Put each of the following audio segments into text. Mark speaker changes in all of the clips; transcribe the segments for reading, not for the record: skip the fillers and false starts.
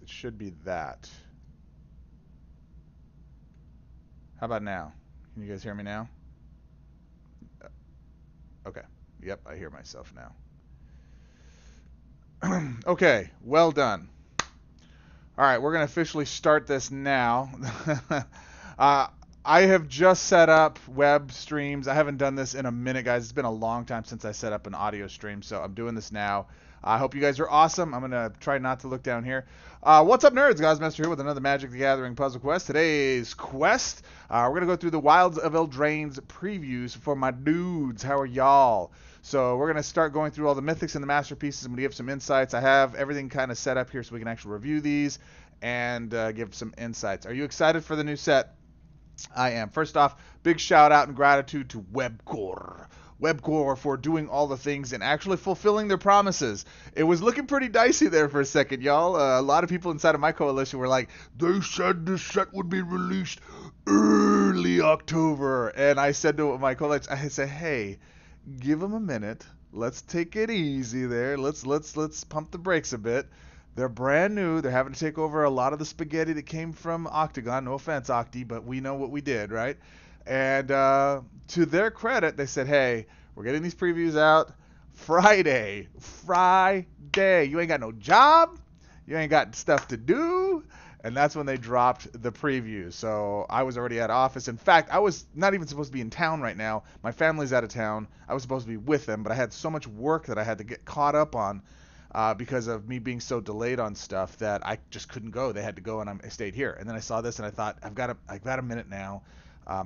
Speaker 1: It should be that. How about now? Can you guys hear me now? Okay. Yep, I hear myself now. Okay, well done. All right, we're going to officially start this now. uh, I have just set up web streams. I haven't done this in a minute, guys. It's been a long time since I set up an audio stream, so I'm doing this now. I hope you guys are awesome. I'm going to try not to look down here. What's up, nerds? Goz Master here with another Magic the Gathering puzzle quest. Today's quest, we're going to go through the Wilds of Eldraine's previews for my dudes. How are y'all? So we're going to start going through all the mythics and the masterpieces. I'm going to give some insights. I have everything kind of set up here so we can actually review these and give some insights. Are you excited for the new set? I am. First off, big shout out and gratitude to Webcore. Webcore for doing all the things and actually fulfilling their promises. It was looking pretty dicey there for a second, y'all. A lot of people inside of my coalition were like, they said this set would be released early October. And I said to my coalition, I said, hey, give them a minute. Let's take it easy there. Let's pump the brakes a bit. They're brand new. They're having to take over a lot of the spaghetti that came from Octagon. No offense, Octi, but we know what we did, right? And to their credit, they said, hey, we're getting these previews out Friday. You ain't got no job. You ain't got stuff to do. And that's when they dropped the previews. So I was already out of office. In fact, I was not even supposed to be in town right now. My family's out of town. I was supposed to be with them, but I had so much work that I had to get caught up on because of me being so delayed on stuff that I just couldn't go. They had to go, and I stayed here. And then I saw this, and I thought, I've got a minute now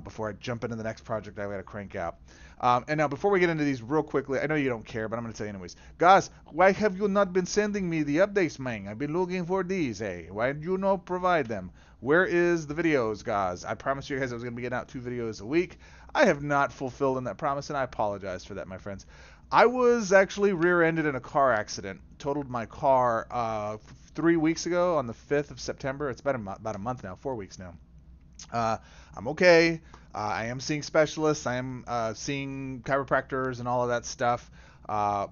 Speaker 1: before I jump into the next project I've got to crank out. And now, before we get into these real quickly, I know you don't care, but I'm going to tell you anyways. Guys, why have you not been sending me the updates, man? I've been looking for these, hey. Why did you not provide them? Where is the videos, guys? I promised you guys I was going to be getting out 2 videos a week. I have not fulfilled on that promise, and I apologize for that, my friends. I was actually rear-ended in a car accident. Totaled my car 3 weeks ago on the 5th of September. It's been about a month now, 4 weeks now. I'm okay. I am seeing specialists. I am seeing chiropractors and all of that stuff.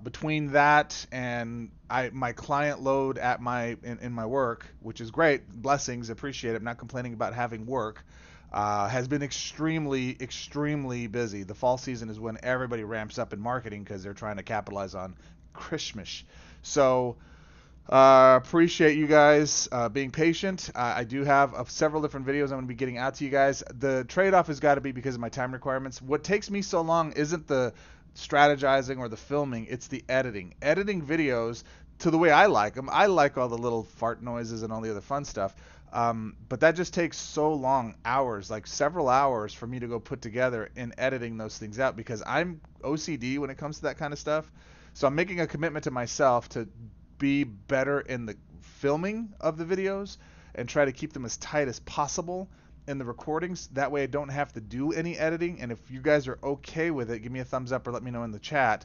Speaker 1: Between that and my client load at in my work, which is great, blessings, appreciate it. I'm not complaining about having work. Has been extremely, extremely busy. The fall season is when everybody ramps up in marketing because they're trying to capitalize on Christmas. So appreciate you guys being patient. I do have several different videos I'm going to be getting out to you guys. The trade-off has got to be because of my time requirements. What takes me so long isn't the strategizing or the filming, it's the editing. Editing videos to the way I like them. I like all the little fart noises and all the other fun stuff. But that just takes so long, hours, like several hours for me to go put together in editing those things out because I'm OCD when it comes to that kind of stuff. So I'm making a commitment to myself to be better in the filming of the videos and try to keep them as tight as possible in the recordings. That way I don't have to do any editing. And if you guys are okay with it, give me a thumbs up or let me know in the chat.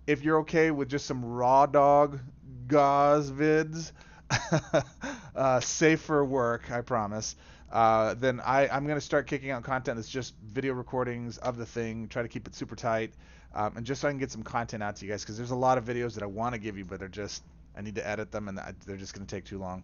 Speaker 1: If you're okay with just some raw dog Goz vids, safe for work, I promise, then I'm going to start kicking out content that's just video recordings of the thing, try to keep it super tight, and just so I can get some content out to you guys, because there's a lot of videos that I want to give you, but I need to edit them, and they're just going to take too long.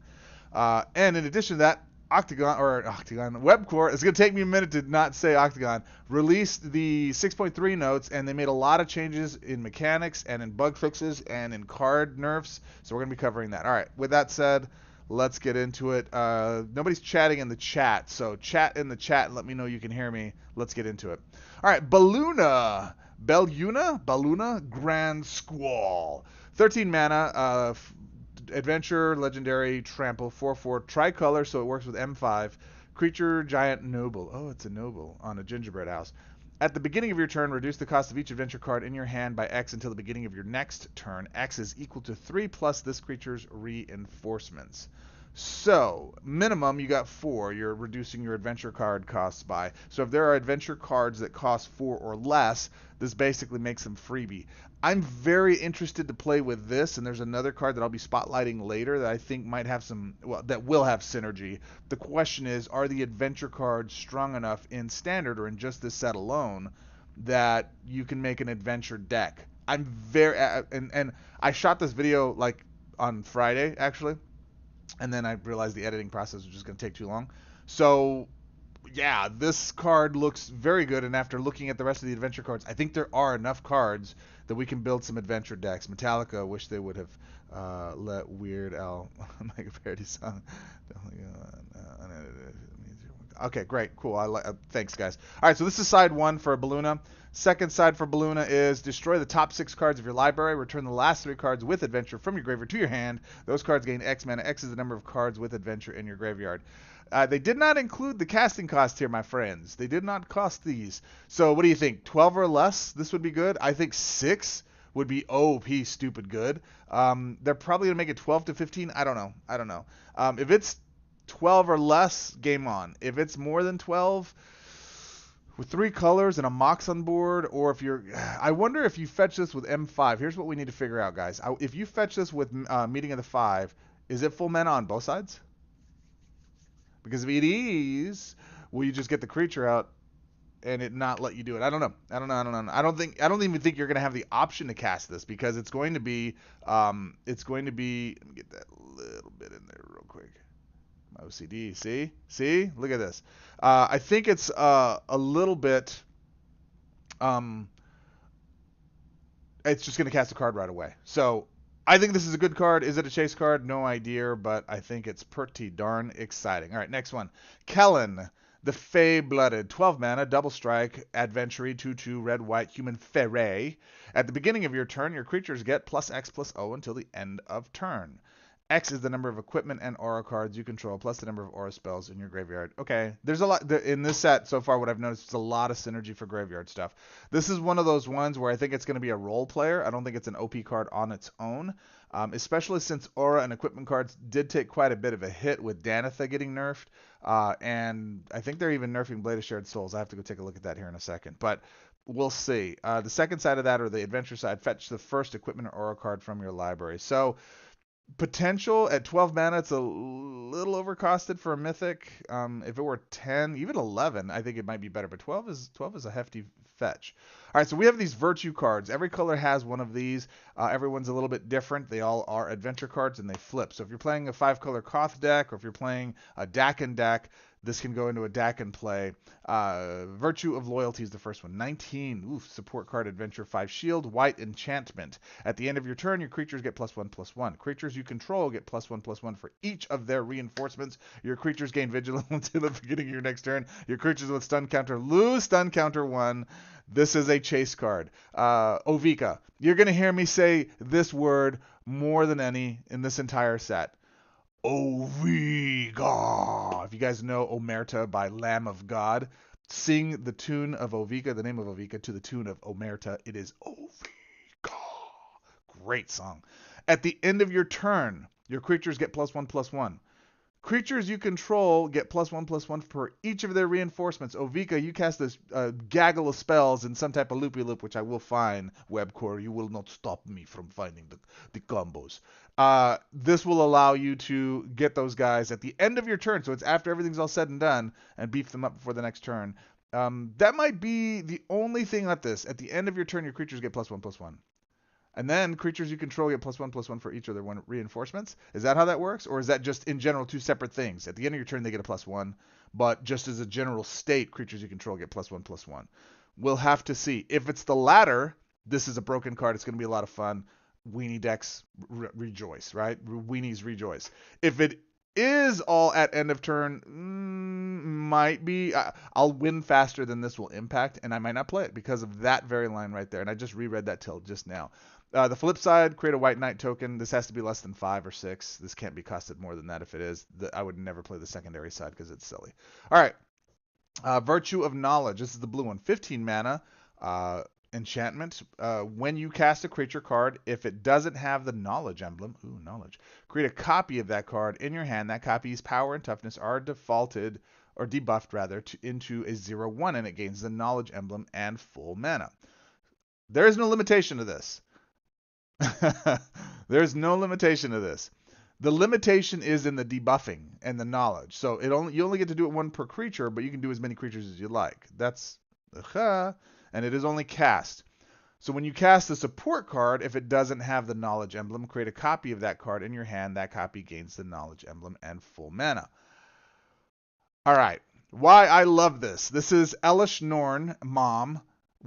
Speaker 1: And in addition to that, Webcore, it's going to take me a minute to not say Octagon, released the 6.3 notes, and they made a lot of changes in mechanics and in bug fixes and in card nerfs, so we're going to be covering that. All right, with that said, let's get into it. Nobody's chatting in the chat, so chat in the chat and let me know you can hear me. Let's get into it. All right, Belluna, Grand Squall. 13 mana, Adventure, Legendary, Trample, 4/4, Tricolor, so it works with M5. Creature, Giant, Noble. Oh, it's a Noble on a Gingerbread House. At the beginning of your turn, reduce the cost of each adventure card in your hand by X until the beginning of your next turn. X is equal to 3 plus this creature's reinforcements. So, minimum, you got 4. You're reducing your adventure card costs by. So if there are adventure cards that cost 4 or less, this basically makes them freebie. I'm very interested to play with this, and there's another card that I'll be spotlighting later that I think might have that will have synergy. The question is, are the adventure cards strong enough in Standard or in just this set alone that you can make an adventure deck? I'm very, and I shot this video like on Friday, actually. and then I realized the editing process was just going to take too long. So yeah, this card looks very good, and after looking at the rest of the adventure cards, I think there are enough cards that we can build some adventure decks. Metallica wish they would have let Weird Al make a parody song. Okay, great, cool. Thanks, guys. All right, so this is side one for Balloona. Second side for Balloona is destroy the top 6 cards of your library. Return the last 3 cards with adventure from your graveyard to your hand. Those cards gain X mana. X is the number of cards with adventure in your graveyard. They did not include the casting cost here, my friends. They did not cost these. So what do you think? 12 or less, this would be good? I think 6 would be OP stupid good. They're probably going to make it 12 to 15. I don't know. If it's 12 or less, game on. If it's more than 12, with 3 colors and a Mox on board, or if you're... I wonder if you fetch this with M5. Here's what we need to figure out, guys. If you fetch this with Meeting of the 5, is it full mana on both sides? Because if it is, will you just get the creature out and it not let you do it? I don't know. I don't even think you're going to have the option to cast this, because it's going to be, let me get that little bit in there real quick. My OCD, see, look at this. I think it's a little bit, it's just going to cast a card right away. So I think this is a good card. Is it a chase card? No idea, but I think it's pretty darn exciting. All right, next one. Kellen, the Fey-Blooded. 12 mana, double strike, adventure, 2/2, red-white, human fairy. At the beginning of your turn, your creatures get +X/+O until the end of turn. X is the number of equipment and aura cards you control, plus the number of aura spells in your graveyard. Okay, there's a lot in this set so far. What I've noticed is a lot of synergy for graveyard stuff. This is one of those ones where I think it's going to be a role player. I don't think it's an OP card on its own, especially since aura and equipment cards did take quite a bit of a hit with Danitha getting nerfed, and I think they're even nerfing Blade of Shared Souls. I have to go take a look at that here in a second, but we'll see. The second side of that, or the adventure side, fetch the first equipment or aura card from your library. So potential at 12 mana, it's a little overcosted for a mythic. If it were 10, even 11, I think it might be better. But 12 is a hefty fetch. All right, so we have these virtue cards. Every color has one of these. Everyone's a little bit different. They all are adventure cards, and they flip. So if you're playing a 5-color Koth deck, or if you're playing a Dakin deck, this can go into a Dakin play. Virtue of Loyalty is the first one. 19. Oof, support card, adventure, 5 shield, white enchantment. At the end of your turn, your creatures get +1/+1. Creatures you control get +1/+1 for each of their reinforcements. Your creatures gain vigilance until the beginning of your next turn. Your creatures with stun counter lose stun counter 1. This is a chase card. Ovika. You're going to hear me say this word more than any in this entire set. Ovika. If you guys know Omerta by Lamb of God, sing the tune of Ovika, the name of Ovika, to the tune of Omerta. It is Ovika. Great song. At the end of your turn, your creatures get +1/+1. Creatures you control get +1/+1 for each of their reinforcements. Ovika, you cast this gaggle of spells in some type of loopy-loop, which I will find, Webcore. You will not stop me from finding the combos. This will allow you to get those guys at the end of your turn, so it's after everything's all said and done, and beef them up before the next turn. That might be the only thing at this. At the end of your turn, your creatures get +1/+1. And then creatures you control get +1/+1 for each of their reinforcements. Is that how that works? Or is that just in general 2 separate things? At the end of your turn, they get a +1. But just as a general state, creatures you control get +1/+1. We'll have to see. If it's the latter, this is a broken card. It's going to be a lot of fun. Weenie decks rejoice, right? Weenies rejoice. If it is all at end of turn, might be. I'll win faster than this will impact, and I might not play it because of that very line right there. And I just reread that till just now. The flip side, create a white knight token. This has to be less than 5 or 6. This can't be costed more than that. If it is, I would never play the secondary side because it's silly. All right. Virtue of Knowledge. This is the blue one. 15 mana. Enchantment. When you cast a creature card, if it doesn't have the knowledge emblem, knowledge, create a copy of that card in your hand. That copy's power and toughness are defaulted, or debuffed rather, into a 0/1, and it gains the knowledge emblem and full mana. There is no limitation to this. There's no limitation to this. The limitation is in the debuffing and the knowledge. So you only get to do it 1 per creature, but you can do as many creatures as you like. That's and it is only cast. So when you cast a support card, if it doesn't have the knowledge emblem, create a copy of that card in your hand. That copy gains the knowledge emblem and full mana. All right. Why I love this. This is Elish Norn, Mom,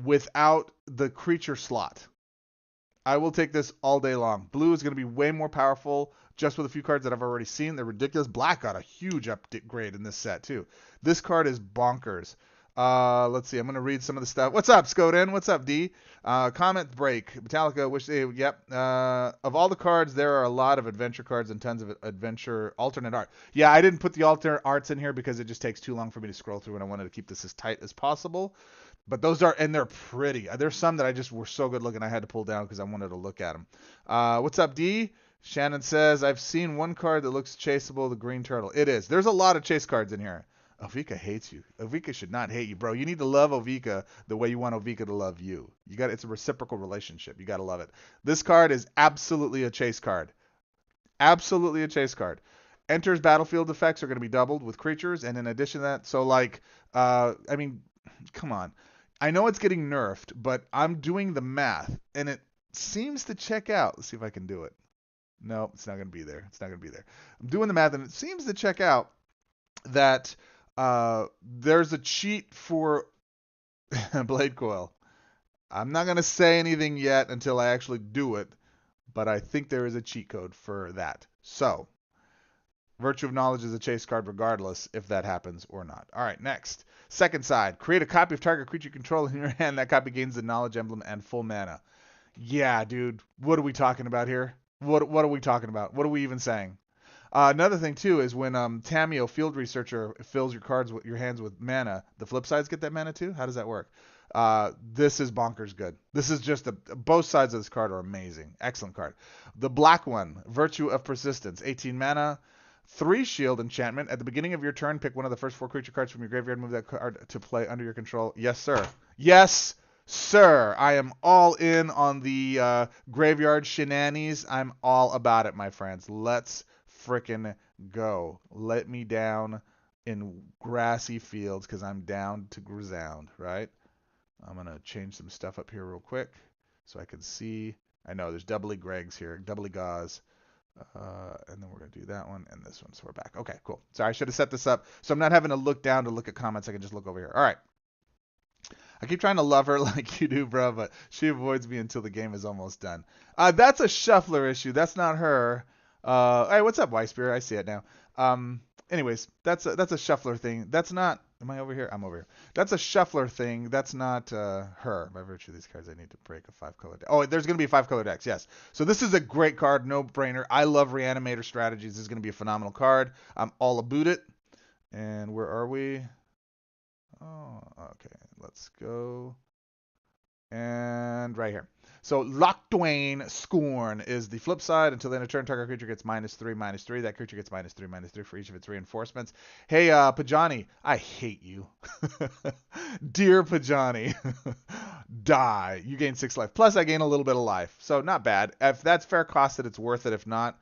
Speaker 1: without the creature slot. I will take this all day long. Blue is going to be way more powerful just with a few cards that I've already seen. They're ridiculous. Black got a huge upgrade in this set, too. This card is bonkers. Let's see. I'm going to read some of the stuff. What's up, Skoden? What's up, D? Comment break. Metallica, wish they, yep. Of all the cards, there are a lot of adventure cards and tons of adventure alternate art. Yeah, I didn't put the alternate arts in here because it just takes too long for me to scroll through, and I wanted to keep this as tight as possible. But those are, and they're pretty. There's some that I just were so good looking I had to pull down because I wanted to look at them. What's up, D? Shannon says, I've seen one card that looks chaseable, the green turtle. It is. There's a lot of chase cards in here. Ovika hates you. Ovika should not hate you, bro. You need to love Ovika the way you want Ovika to love you. It's a reciprocal relationship. You got to love it. This card is absolutely a chase card. Absolutely a chase card. Enters battlefield effects are going to be doubled with creatures, and in addition to that, so like, I mean, come on. I know it's getting nerfed, but I'm doing the math, and it seems to check out. Let's see if I can do it. No, it's not going to be there. It's not going to be there. I'm doing the math, and it seems to check out that there's a cheat for Blade Coil. I'm not going to say anything yet until I actually do it, but I think there is a cheat code for that. So, Virtue of Knowledge is a chase card regardless if that happens or not. All right, next. Second side. Create a copy of target creature you control in your hand. That copy gains the knowledge emblem and full mana. Yeah, dude. What are we talking about here? What are we talking about? What are we even saying? Another thing, too, is when Tamio, Field Researcher, fills your hands with mana, the flip sides get that mana, too? How does that work? This is bonkers good. This is just both sides of this card are amazing. Excellent card. The black one, Virtue of Persistence, 18 mana, 3 shield enchantment. At the beginning of your turn, pick one of the first 4 creature cards from your graveyard, move that card to play under your control. Yes, sir. Yes, sir. I am all in on the graveyard shenanigans. I'm all about it, my friends. Let's frickin' go. Let me down in grassy fields because I'm down to resound, right? I'm going to change some stuff up here real quick so I can see. I know there's doubly Greg's here, doubly Goz. And then we're going to do that one and this one. So we're back. Okay, cool. Sorry, I should have set this up. So I'm not having to look down to look at comments. I can just look over here. All right. I keep trying to love her like you do, bro, but she avoids me until the game is almost done. That's a shuffler issue. That's not her. Hey, what's up, Weisbeer? I see it now. Anyways, that's a shuffler thing. That's not. Am I over here? I'm over here. That's a shuffler thing. That's not her. By virtue of these cards, I need to break a 5-color deck. Oh, there's going to be a 5-color deck. Yes. So this is a great card, no brainer. I love Reanimator strategies. This is going to be a phenomenal card. I'm all about it. And where are we? Oh, okay. Let's go. And right here. So Lockdwain Scorn is the flip side. Until the end of turn, target creature gets -3/-3. That creature gets -3/-3 for each of its reinforcements. Hey, Pajani, I hate you. Dear Pajani, die. You gain 6 life. Plus, I gain a little bit of life. So not bad. If that's fair costed, it's worth it. If not,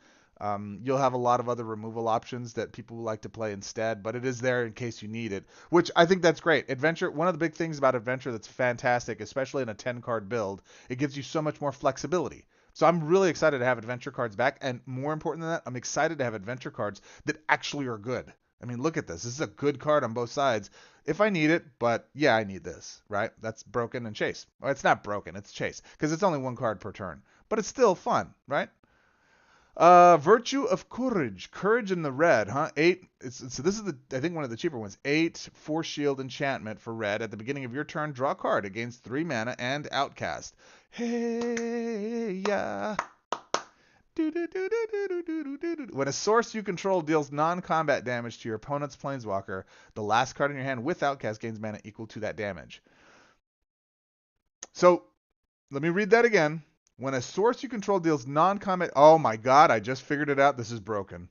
Speaker 1: you'll have a lot of other removal options that people like to play instead, but it is there in case you need it, which I think that's great. Adventure, one of the big things about Adventure that's fantastic, especially in a 10-card build, it gives you so much more flexibility. So I'm really excited to have Adventure cards back, and more important than that, I'm excited to have Adventure cards that actually are good. I mean, look at this. This is a good card on both sides. If I need it, but yeah, I need this, right? That's broken and chase. Well, it's not broken, it's chase, because it's only 1 card per turn, but it's still fun, right? Virtue of Courage. Courage in the red, huh? 8. So this is I think one of the cheaper ones. 8 4 shield enchantment for red. At the beginning of your turn, draw a card. It gains 3 mana and outcast. Hey, yeah. When a source you control deals non-combat damage to your opponent's planeswalker, the last card in your hand with outcast gains mana equal to that damage. So, let me read that again. When a source you control deals non-combat... Oh my god, I just figured it out. This is broken.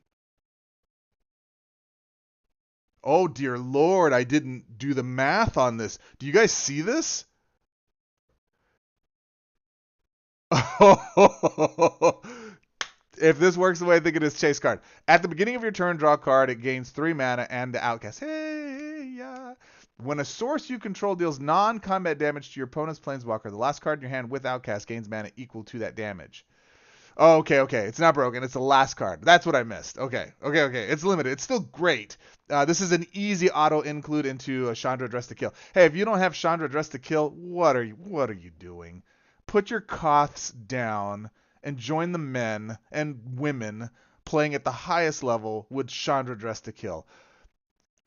Speaker 1: Oh dear lord, I didn't do the math on this. Do you guys see this? If this works the way I think it is, chase card. At the beginning of your turn, draw a card. It gains 3 mana and the outcast. Hey, yeah. When a source you control deals non-combat damage to your opponent's planeswalker, the last card in your hand with Outcast gains mana equal to that damage. Oh, okay. It's not broken. It's the last card. That's what I missed. Okay. It's limited. It's still great. This is an easy auto include into Chandra Dress to Kill. Hey, if you don't have Chandra Dress to Kill, what are you doing? Put your Koths down and join the men and women playing at the highest level with Chandra Dress to Kill.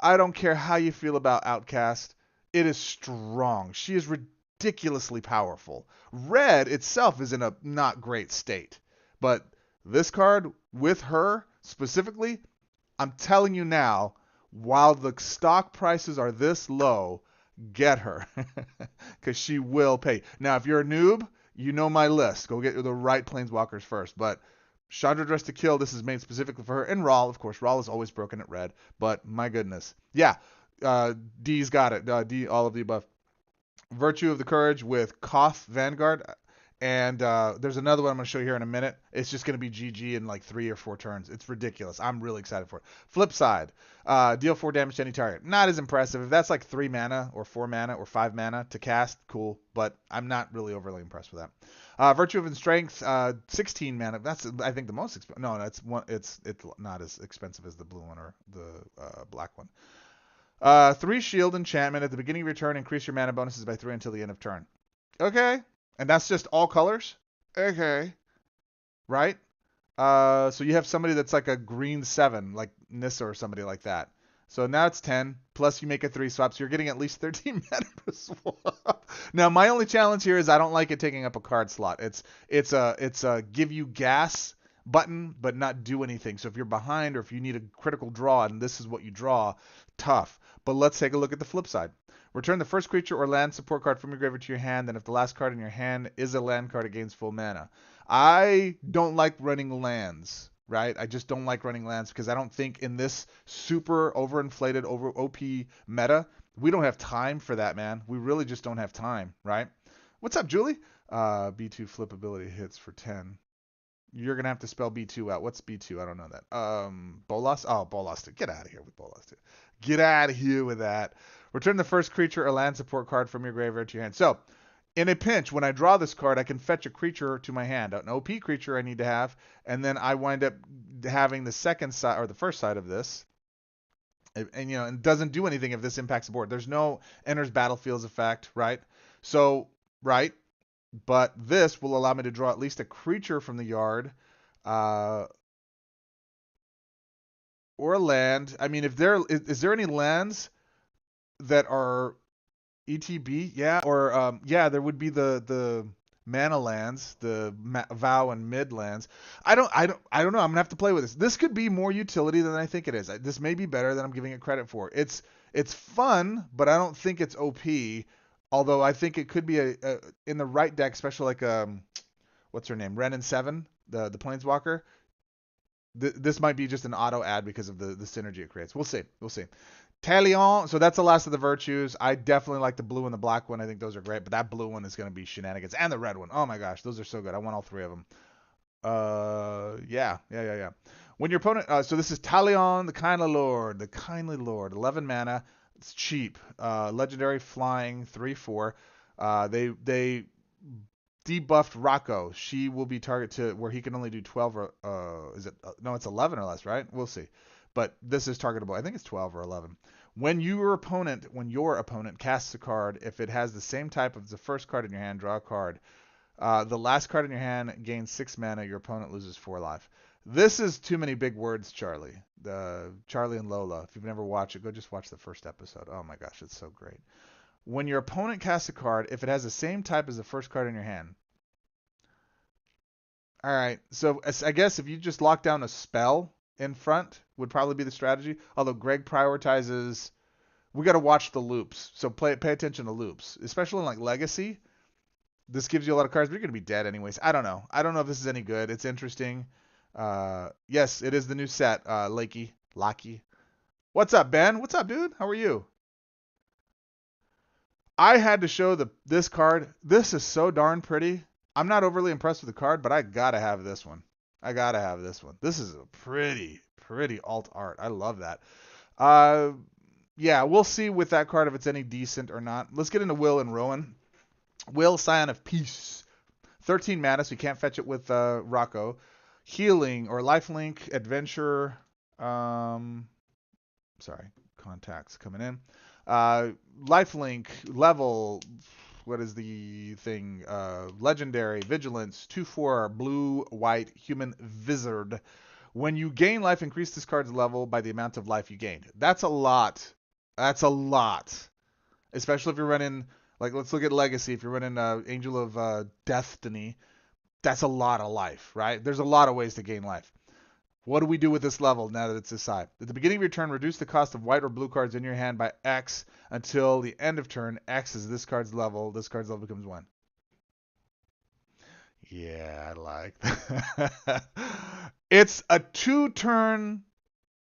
Speaker 1: I don't care how you feel about Outcast. It is strong. She is ridiculously powerful. Red itself is in a not great state. But this card, with her specifically, I'm telling you now, while the stock prices are this low, get her. Because she will pay. Now, if you're a noob, you know my list. Go get the right planeswalkers first. But Chandra Dress to Kill, this is made specifically for her. And Rawl, of course. Rawl is always broken at red. But my goodness. Yeah, D's got it. D, all of the above. Virtue of the Courage with Koth Vanguard. And there's another one I'm going to show you here in a minute. It's just going to be GG in like 3 or 4 turns. It's ridiculous. I'm really excited for it. Flip side, deal 4 damage to any target. Not as impressive. If that's like 3 mana or 4 mana or 5 mana to cast, cool. But I'm not really overly impressed with that. Virtue of Strength, 16 mana. That's, I think, the most expensive. No, that's one. It's not as expensive as the blue one or the black one. 3 shield enchantment. At the beginning of your turn, increase your mana bonuses by 3 until the end of turn. Okay. And that's just all colors? Okay. Right? So you have somebody that's like a green 7, like Nissa or somebody like that. So now it's 10, plus you make a 3 swap, so you're getting at least 13 mana per swap. Now, my only challenge here is I don't like it taking up a card slot. It's a give you gas button, but not do anything. So if you're behind or if you need a critical draw and this is what you draw, tough. But let's take a look at the flip side. Return the first creature or land support card from your graveyard to your hand, and if the last card in your hand is a land card, it gains full mana. I don't like running lands, right? I just don't like running lands because I don't think in this super overinflated, over OP meta, we don't have time for that, man. We really just don't have time, right? What's up, Julie? B2 flip ability hits for 10. You're going to have to spell B2 out. What's B2? I don't know that. Bolas? Oh, Bolas. Get out of here with Bolas. Get out of here with that. Return the first creature or land support card from your graveyard to your hand. So, in a pinch, when I draw this card, I can fetch a creature to my hand. An OP creature I need to have, and then I wind up having the second side, or the first side of this. And, you know, it doesn't do anything if this impacts the board. There's no enters battlefields effect, right? So, right. But this will allow me to draw at least a creature from the yard. Or a land. I mean, if there is there any lands that are ETB? Yeah, or yeah, there would be the mana lands, the Vow and Mid lands. I don't know. I'm gonna have to play with this. This could be more utility than I think it is. This may be better than I'm giving it credit for. It's fun, but I don't think it's OP. Although I think it could be a in the right deck, especially like what's her name, Ren and 7, the Planeswalker. This might be just an auto ad because of the synergy it creates. We'll see. Talion. So that's the last of the virtues. I definitely like the blue and the black one. I think those are great. But that blue one is going to be shenanigans. And the red one. Oh my gosh. Those are so good. I want all 3 of them. Yeah. When your opponent... so this is Talion, the Kindly Lord. The Kindly Lord. 11 mana. It's cheap. Legendary flying. 3/4. They debuffed Rocco. She will be target to where he can only do 12 or is it no, it's 11 or less, right? We'll see. But this is targetable. I think it's 12 or 11. When your opponent casts a card, if it has the same type of the first card in your hand, draw a card. The last card in your hand gains 6 mana. Your opponent loses 4 life. This is too many big words, Charlie. Charlie and Lola. If you've never watched it, go just watch the first episode. Oh my gosh, it's so great. When your opponent casts a card, if it has the same type as the first card in your hand. All right. So I guess if you just lock down a spell in front would probably be the strategy. Although Greg prioritizes, we got to watch the loops. So pay attention to loops, especially in like Legacy. This gives you a lot of cards, but you're going to be dead anyways. I don't know if this is any good. It's interesting. Yes, it is the new set. Lucky. What's up, Ben? What's up, dude? How are you? I had to show this card. This is so darn pretty. I'm not overly impressed with the card, but I gotta have this one. This is a pretty alt art. I love that. Yeah, we'll see with that card if it's any decent or not. Let's get into Will and Rowan. Will, Scion of Peace. 13 mana, so you can't fetch it with Rocco. Healing or lifelink, adventure. Sorry, contacts coming in. Lifelink, level. What is the thing? Legendary, vigilance, 2/4, blue, white, human wizard. When you gain life, increase this card's level by the amount of life you gained. That's a lot. That's a lot. Especially if you're running, like, let's look at Legacy. If you're running Angel of Destiny, that's a lot of life, right? There's a lot of ways to gain life. What do we do with this level now that it's this high? At the beginning of your turn, reduce the cost of white or blue cards in your hand by X until the end of turn. X is this card's level. This card's level becomes 1. Yeah, I like that. It's a 2-turn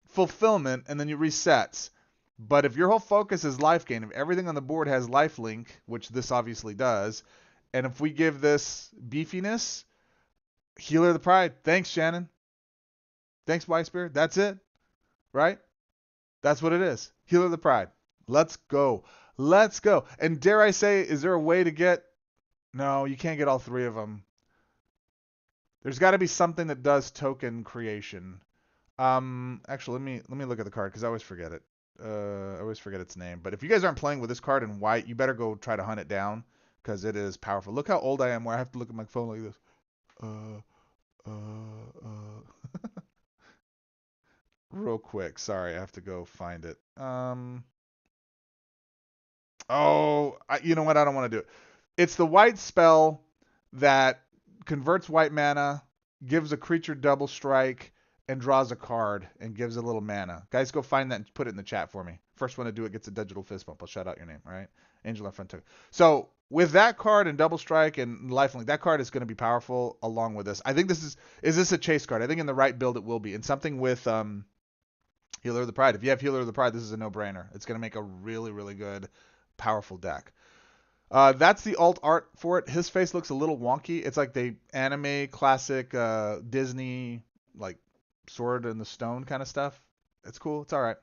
Speaker 1: fulfillment, and then you resets. But if your whole focus is life gain, if everything on the board has life link, which this obviously does, and if we give this beefiness, Healer of the Pride. Thanks, Shannon. Thanks, Whitespirit. That's it, right? That's what it is. Healer of the Pride. Let's go. Let's go. And dare I say, is there a way to get... No, you can't get all 3 of them. There's got to be something that does token creation. Actually, let me look at the card because I always forget it. I always forget its name. But if you guys aren't playing with this card in white, you better go try to hunt it down because it is powerful. Look how old I am where I have to look at my phone like this. Real quick. Sorry, I have to go find it. You know what? I don't want to do it. It's the white spell that converts white mana, gives a creature double strike, and draws a card and gives a little mana. Guys, go find that and put it in the chat for me. First one to do it gets a digital fist bump. I'll shout out your name, all right? Angel on front token. So with that card and double strike and lifelink, that card is going to be powerful along with this. I think is this a chase card? I think in the right build it will be. And something with Healer of the Pride. If you have Healer of the Pride, this is a no-brainer. It's going to make a really, really good, powerful deck. That's the alt art for it. His face looks a little wonky. It's like the anime classic Disney, like Sword in the Stone kind of stuff. It's cool. It's all right.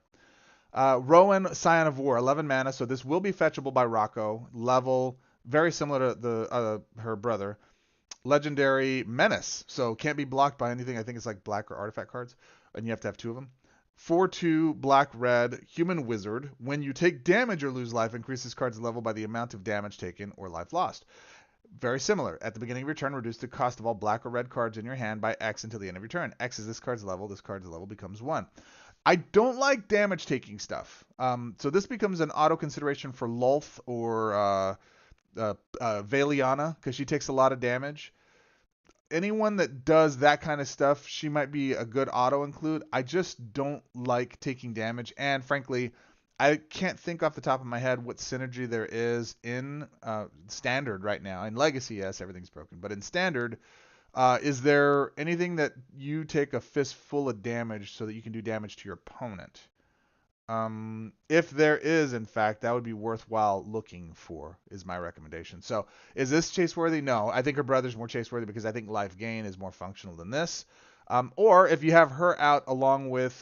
Speaker 1: Rowan, Scion of War, 11 mana. So this will be fetchable by Rocco. Level, very similar to her brother. Legendary, Menace. So can't be blocked by anything. I think it's like black or artifact cards. And you have to have 2 of them. 4/2, black-red, human wizard. When you take damage or lose life, increase this card's level by the amount of damage taken or life lost. Very similar. At the beginning of your turn, reduce the cost of all black or red cards in your hand by X until the end of your turn. X is this card's level. This card's level becomes 1. I don't like damage-taking stuff. So this becomes an auto consideration for Lolth or Valiana because she takes a lot of damage. Anyone that does that kind of stuff, she might be a good auto include. I just don't like taking damage, and frankly, I can't think off the top of my head what synergy there is in Standard right now. In Legacy, yes, everything's broken, but in Standard, is there anything that you take a fistful of damage so that you can do damage to your opponent? If there is, in fact, that would be worthwhile looking for, is my recommendation. So, is this chase-worthy? No. I think her brother's more chase-worthy because I think life gain is more functional than this. Or if you have her out along with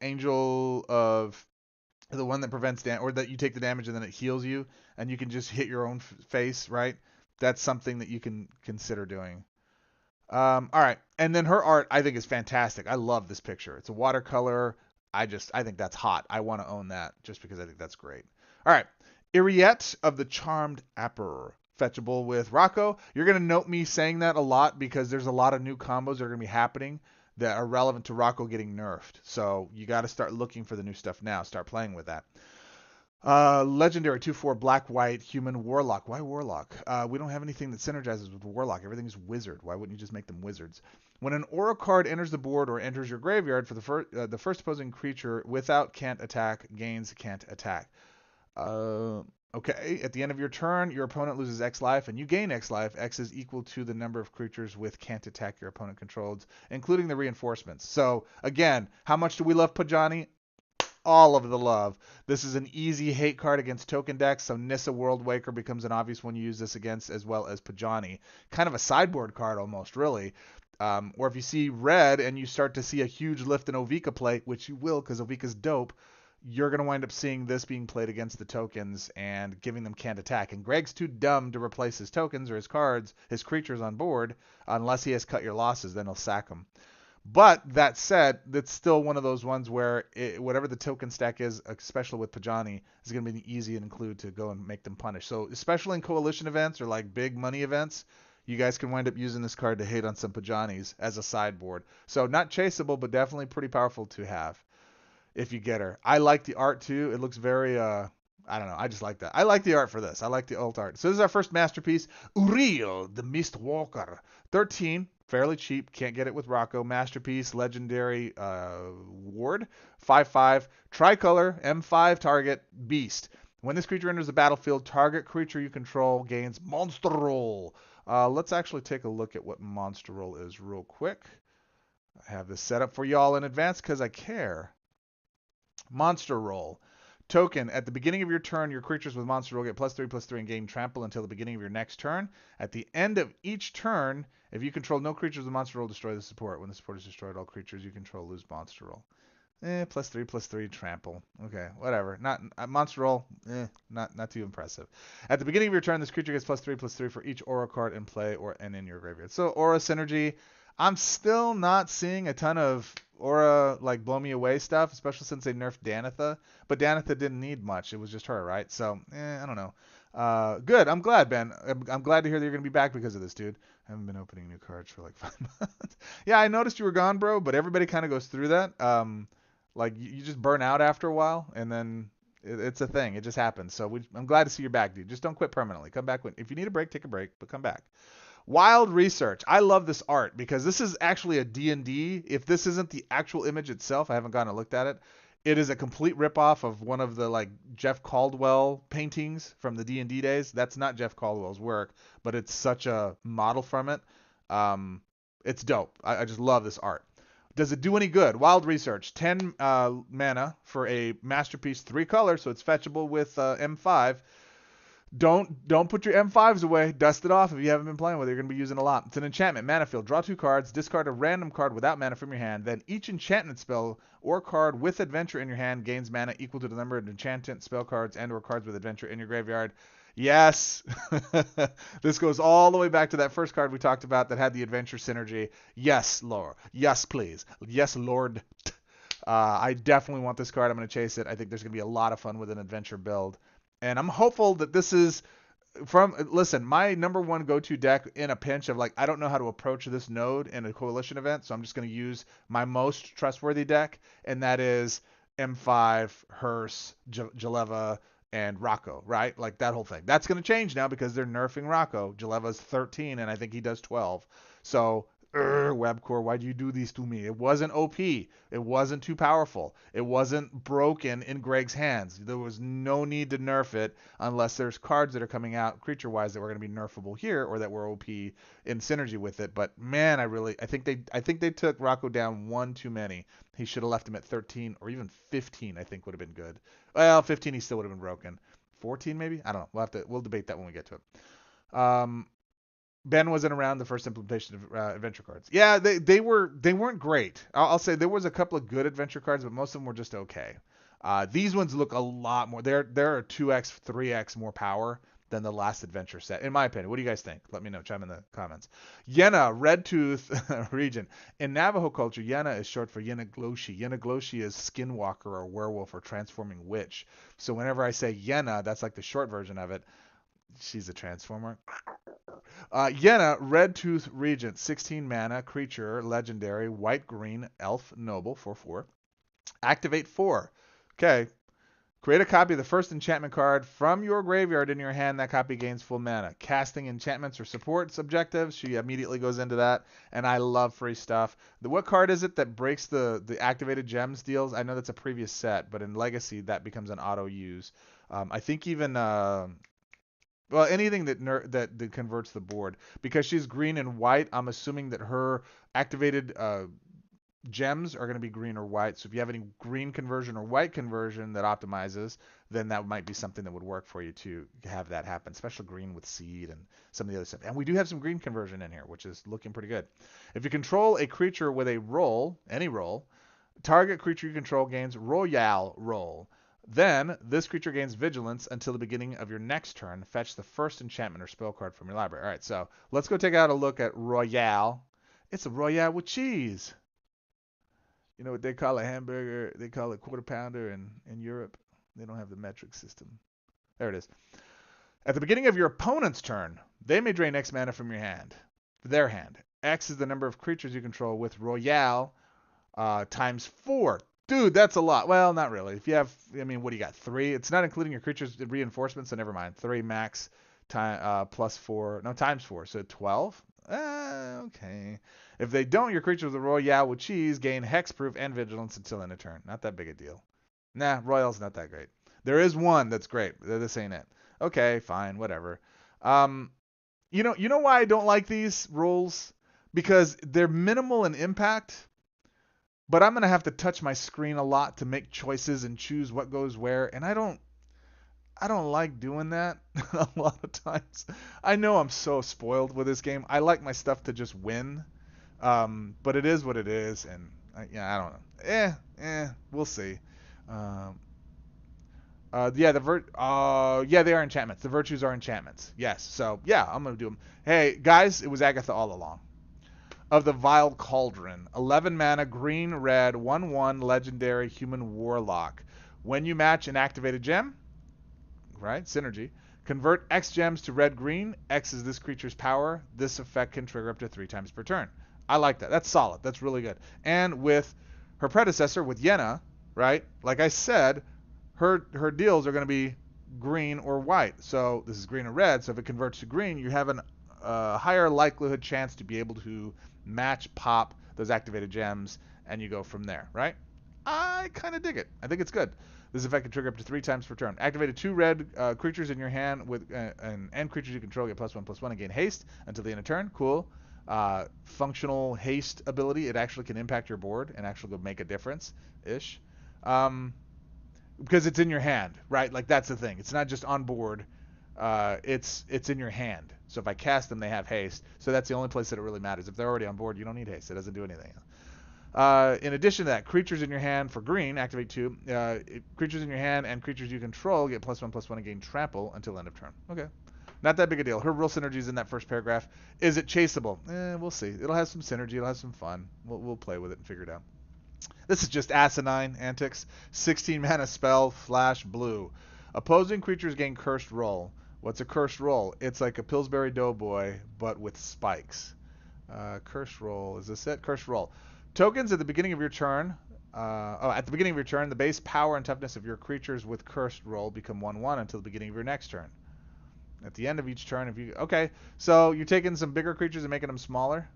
Speaker 1: Angel of the one that prevents damage, or that you take the damage and then it heals you, and you can just hit your own face, right? That's something that you can consider doing. All right. And then her art, I think, is fantastic. I love this picture. It's a watercolor. I think that's hot. I want to own that just because I think that's great. All right. Iriette of the Charmed Apper. Fetchable with Rocco. You're going to note me saying that a lot because there's a lot of new combos that are going to be happening that are relevant to Rocco getting nerfed. So you got to start looking for the new stuff now. Start playing with that. Legendary 2/4 black-white human warlock. Why warlock? We don't have anything that synergizes with warlock. Everything's wizard. Why wouldn't you just make them wizards? When an aura card enters the board or enters your graveyard for the first opposing creature without can't attack gains can't attack. Okay. At the end of your turn, your opponent loses X life and you gain X life. X is equal to the number of creatures with can't attack your opponent controls, including the reinforcements. So again, how much do we love Pajani? All of the love. This is an easy hate card against token decks, so Nissa Worldwaker becomes an obvious one you use this against, as well as Pajani. Kind of a sideboard card almost, really. Or if you see red and you start to see a huge lift in Ovika play, which you will because Ovika's dope, you're going to wind up seeing this being played against the tokens and giving them can't attack. And Greg's too dumb to replace his tokens or his cards, his creatures on board, unless he has cut your losses, then he'll sack them. But that said, that's still one of those ones where whatever the token stack is, especially with Pajani, is going to be easy to include to go and make them punish. So especially in coalition events or like big money events, you guys can wind up using this card to hate on some Pajanis as a sideboard. So not chaseable, but definitely pretty powerful to have if you get her. I like the art too. It looks very, I don't know. I just like that. I like the art for this. I like the alt art. So this is our first masterpiece, Uriel, the Mistwalker. 13, fairly cheap. Can't get it with Rocco. Masterpiece, legendary ward. 5/5, tricolor, M5 target, beast. When this creature enters the battlefield, target creature you control gains monster roll. Let's actually take a look at what monster roll is real quick. I have this set up for y'all in advance because I care. Monster roll. Token. At the beginning of your turn, your creatures with monster roll get +3/+3 and gain trample until the beginning of your next turn. At the end of each turn, if you control no creatures with monster roll, destroy the support. When the support is destroyed, all creatures you control lose monster roll. +3/+3 trample. Okay, whatever. Not monster roll. Not too impressive. At the beginning of your turn, this creature gets +3/+3 for each aura card in play and in your graveyard. So aura synergy. I'm still not seeing a ton of aura like blow me away stuff, especially since they nerfed Danitha. But Danitha didn't need much. It was just her, right? So I don't know. Good. I'm glad, Ben. I'm glad to hear that you're gonna be back because of this, dude. I haven't been opening new cards for like 5 months. Yeah, I noticed you were gone, bro. But everybody kind of goes through that. Like you just burn out after a while, and then it's a thing. It just happens. So I'm glad to see you're back, dude. Just don't quit permanently. Come back if you need a break, take a break, but come back. Wild Research. I love this art because this is actually a D&D. If this isn't the actual image itself, I haven't gone and looked at it. It is a complete ripoff of one of the like Jeff Caldwell paintings from the D&D days. That's not Jeff Caldwell's work, but it's such a model from it. It's dope. I just love this art. Does it do any good? Wild Research. 10 mana for a masterpiece, 3 colors, so it's fetchable with M5. Don't put your M5s away. Dust it off if you haven't been playing with it. You're going to be using it a lot. It's an enchantment. Mana field. Draw 2 cards. Discard a random card without mana from your hand. Then each enchantment spell or card with adventure in your hand gains mana equal to the number of enchantment spell cards and or cards with adventure in your graveyard. Yes. This goes all the way back to that first card we talked about that had the adventure synergy. Yes, Lord. Yes, please. Yes, Lord. I definitely want this card. I'm going to chase it. I think there's going to be a lot of fun with an adventure build. And I'm hopeful that this is listen, my number one go-to deck in a pinch of like, I don't know how to approach this node in a coalition event, so I'm just going to use my most trustworthy deck, and that is M5, Hearse, Jaleva, and Rocco, right? Like that whole thing. That's going to change now because they're nerfing Rocco. Jaleva's 13, and I think he does 12. So Webcore, why'd you do these to me? It wasn't OP. It wasn't too powerful. It wasn't broken in Greg's hands. There was no need to nerf it unless there's cards that are coming out creature-wise that were going to be nerfable here or that were OP in synergy with it. But man, I think they took Rocco down one too many. He should have left him at 13 or even 15. I think would have been good. Well, 15 he still would have been broken. 14 maybe? I don't know. We'll debate that when we get to it. Ben wasn't around the first implementation of adventure cards. Yeah, they weren't great. I'll say there was a couple of good adventure cards, but most of them were just okay. These ones look a lot more. They're 2x, 3x more power than the last adventure set, in my opinion. What do you guys think? Let me know. Chime in the comments. Yena, Red Tooth region. In Navajo culture, Yena is short for Yenagloshi. Yenagloshi is Skinwalker or Werewolf or Transforming Witch. So whenever I say Yena, that's like the short version of it. She's a transformer. Yena, Red Tooth Regent, 16 mana, creature, legendary, white-green, elf, noble, 4/4. Activate 4. Okay. Create a copy of the first enchantment card from your graveyard in your hand. That copy gains full mana. Casting enchantments or supports objectives. She immediately goes into that. And I love free stuff. What card is it that breaks the activated gems deals? I know that's a previous set, but in Legacy, that becomes an auto-use. I think even... well, anything that converts the board. Because she's green and white, I'm assuming that her activated gems are going to be green or white. So if you have any green conversion or white conversion that optimizes, then that might be something that would work for you to have that happen. Especially green with seed and some of the other stuff. And we do have some green conversion in here, which is looking pretty good. If you control a creature with a roll, any roll, target creature you control gains Royale Roll. Then, this creature gains vigilance until the beginning of your next turn. Fetch the first enchantment or spell card from your library. All right, so let's go take out a look at Royale. It's a Royale with cheese. You know what they call a hamburger? They call it quarter pounder in Europe. They don't have the metric system. There it is. At the beginning of your opponent's turn, they may drain X mana from your hand. Their hand. X is the number of creatures you control with Royale times 4. Dude, that's a lot. Well, not really. If you have, I mean, what do you got? 3? It's not including your creatures reinforcements, so never mind. 3 max plus 4. No, times 4. So 12? Okay. If they don't, your creature with a Royale with cheese gain hexproof and vigilance until end of turn. Not that big a deal. Nah, Royale's not that great. There is one that's great. This ain't it. Okay, fine, whatever. You know why I don't like these rules? Because they're minimal in impact, but I'm gonna have to touch my screen a lot to make choices and choose what goes where, and I don't like doing that a lot of times. I know I'm so spoiled with this game. I like my stuff to just win, but it is what it is, and I don't know. We'll see. Yeah, they are enchantments. The virtues are enchantments. Yes. So, yeah, I'm going to do them. Hey, guys, it was Agatha all along. Of the Vile Cauldron. 11 mana, green, red, 1/1, legendary, human warlock. When you match an activated gem, right, synergy, convert X gems to red-green. X is this creature's power. This effect can trigger up to 3 times per turn. I like that. That's solid. That's really good. And with her predecessor, with Yenna, right, like I said, her deals are going to be green or white. So this is green or red. So if it converts to green, you have a higher likelihood chance to be able to match pop those activated gems, and you go from there, right? I kind of dig it. I think it's good. This effect can trigger up to 3 times per turn. Activated 2 red creatures in your hand with and creatures you control get +1/+1 and gain haste until the end of turn. Cool. Functional haste ability. It actually can impact your board and actually go make a difference ish. Because it's in your hand, right? Like that's the thing. It's not just on board. It's in your hand. So if I cast them, they have haste. So that's the only place that it really matters. If they're already on board, you don't need haste. It doesn't do anything. In addition to that, creatures in your hand for green, activate 2. Creatures in your hand and creatures you control get +1/+1 and gain trample until end of turn. Okay. Not that big a deal. Her real synergy is in that first paragraph. Is it chaseable? We'll see. It'll have some synergy. It'll have some fun. We'll play with it and figure it out. This is just asinine antics. 16 mana spell, flash blue. Opposing creatures gain cursed roll. What's a cursed roll? It's like a Pillsbury Doughboy, but with spikes. Cursed roll. Is this it? Cursed roll. Tokens at the beginning of your turn. At the beginning of your turn, the base power and toughness of your creatures with cursed roll become 1/1 until the beginning of your next turn. At the end of each turn, okay, so you're taking some bigger creatures and making them smaller.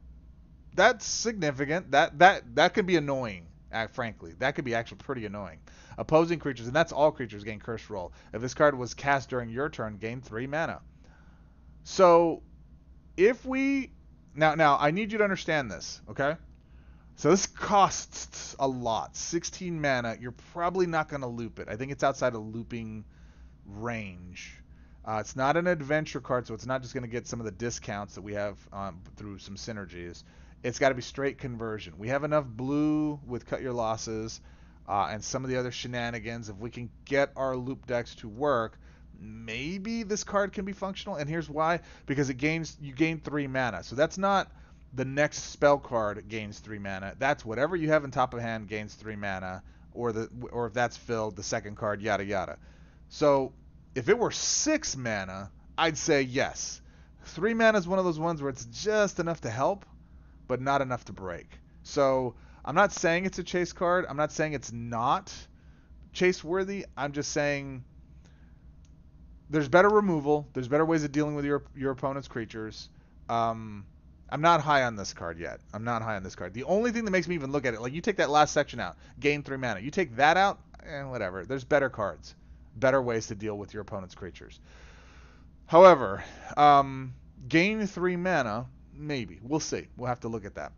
Speaker 1: That's significant. That could be annoying. Frankly, that could be actually pretty annoying. Opposing creatures, and that's all creatures, gain cursed roll. If this card was cast during your turn, gain 3 mana. So, if we now I need you to understand this, okay? So this costs a lot. 16 mana. You're probably not going to loop it. I think it's outside of looping range. It's not an adventure card, so it's not just going to get some of the discounts that we have through some synergies. It's got to be straight conversion. We have enough blue with Cut Your Losses and some of the other shenanigans. If we can get our loop decks to work, maybe this card can be functional. And here's why. Because you gain 3 mana. So that's not the next spell card gains 3 mana. That's whatever you have in top of hand gains 3 mana. Or if that's filled, the second card, yada yada. So if it were 6 mana, I'd say yes. 3 mana is one of those ones where it's just enough to help, but not enough to break. So I'm not saying it's a chase card. I'm not saying it's not chase worthy. I'm just saying there's better removal. There's better ways of dealing with your opponent's creatures. I'm not high on this card yet. I'm not high on this card. The only thing that makes me even look at it, like you take that last section out, gain 3 mana. You take that out, whatever. There's better cards. Better ways to deal with your opponent's creatures. However, gain 3 mana, maybe. We'll see. We'll have to look at that.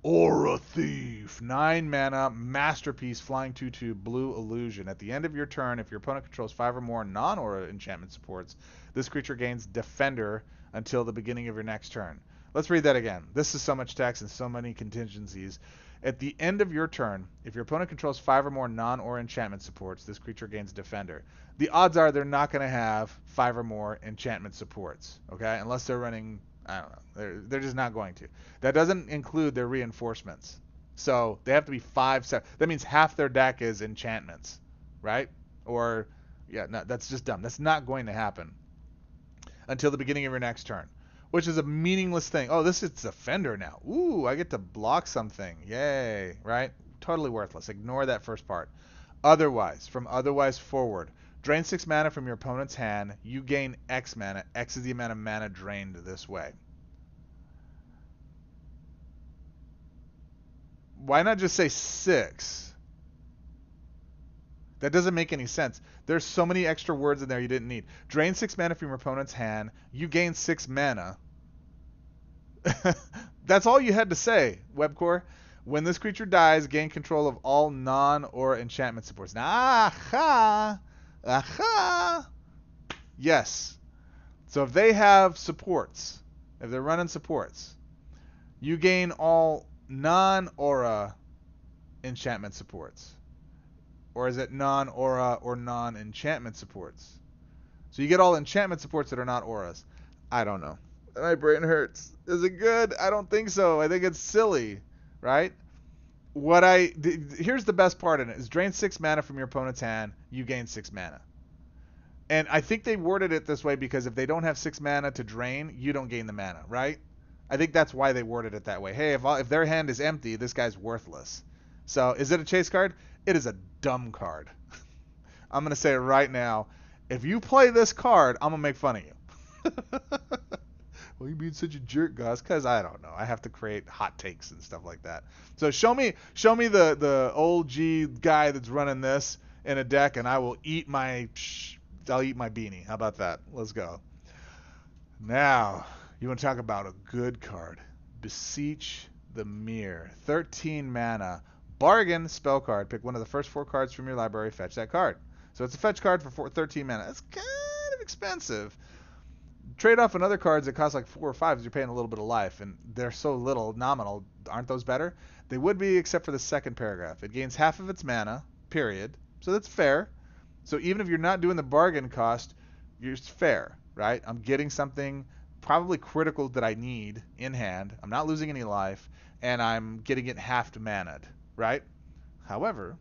Speaker 1: Aura Thief. 9 mana, masterpiece, flying 2/2, blue illusion. At the end of your turn, if your opponent controls 5 or more non-aura enchantment supports, this creature gains Defender until the beginning of your next turn. Let's read that again. This is so much text and so many contingencies. At the end of your turn, if your opponent controls 5 or more non-or enchantment supports, this creature gains Defender. The odds are they're not going to have 5 or more enchantment supports, okay? Unless they're running, I don't know. They're just not going to. That doesn't include their reinforcements. So they have to be 5, 7. That means half their deck is enchantments, right? Or, yeah, no, that's just dumb. That's not going to happen until the beginning of your next turn, which is a meaningless thing. Oh, this is Defender now. Ooh, I get to block something. Yay, right? Totally worthless. Ignore that first part. Otherwise, from otherwise forward, drain 6 mana from your opponent's hand. You gain X mana. X is the amount of mana drained this way. Why not just say 6? That doesn't make any sense. There's so many extra words in there you didn't need. Drain 6 mana from your opponent's hand. You gain 6 mana. That's all you had to say, Webcore. When this creature dies, gain control of all non-or enchantment supports. Now, aha! Aha! Yes. So if they have supports, if they're running supports, you gain all non-aura enchantment supports. Or is it non-aura or non-enchantment supports? So you get all enchantment supports that are not auras. I don't know. My brain hurts. Is it good? I don't think so. I think it's silly, right? Here's the best part in it is drain 6 mana from your opponent's hand, you gain 6 mana. And I think they worded it this way because if they don't have 6 mana to drain, you don't gain the mana, right? I think that's why they worded it that way. Hey, if their hand is empty, this guy's worthless. So is it a chase card? It is a dumb card. I'm going to say it right now. If you play this card, I'm going to make fun of you. Well, you being such a jerk, Goz, because I don't know. I have to create hot takes and stuff like that. So show me the old G guy that's running this in a deck, and I will eat my beanie. How about that? Let's go. Now, you want to talk about a good card. Beseech the Mirror. 13 mana. Bargain spell card. Pick one of the first 4 cards from your library. Fetch that card. So it's a fetch card for 13 mana. That's kind of expensive. Trade off another cards that cost like 4 or 5 as you're paying a little bit of life, and they're so little nominal. Aren't those better? They would be, except for the second paragraph. It gains half of its mana, period. So that's fair. So even if you're not doing the bargain cost, it's fair, right? I'm getting something probably critical that I need in hand. I'm not losing any life, and I'm getting it half mana'd, right? However,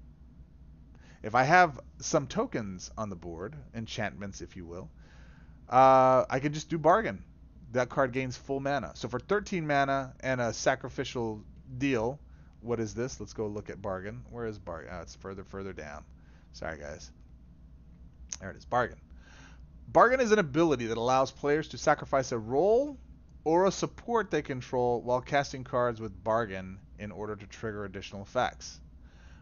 Speaker 1: if I have some tokens on the board, enchantments if you will, I can just do bargain. That card gains full mana. So for 13 mana and a sacrificial deal, what is this? Let's go look at bargain. Where is bargain? Oh, it's further down. Sorry, guys. There it is, bargain. Bargain is an ability that allows players to sacrifice a role or a support they control while casting cards with bargain in order to trigger additional effects.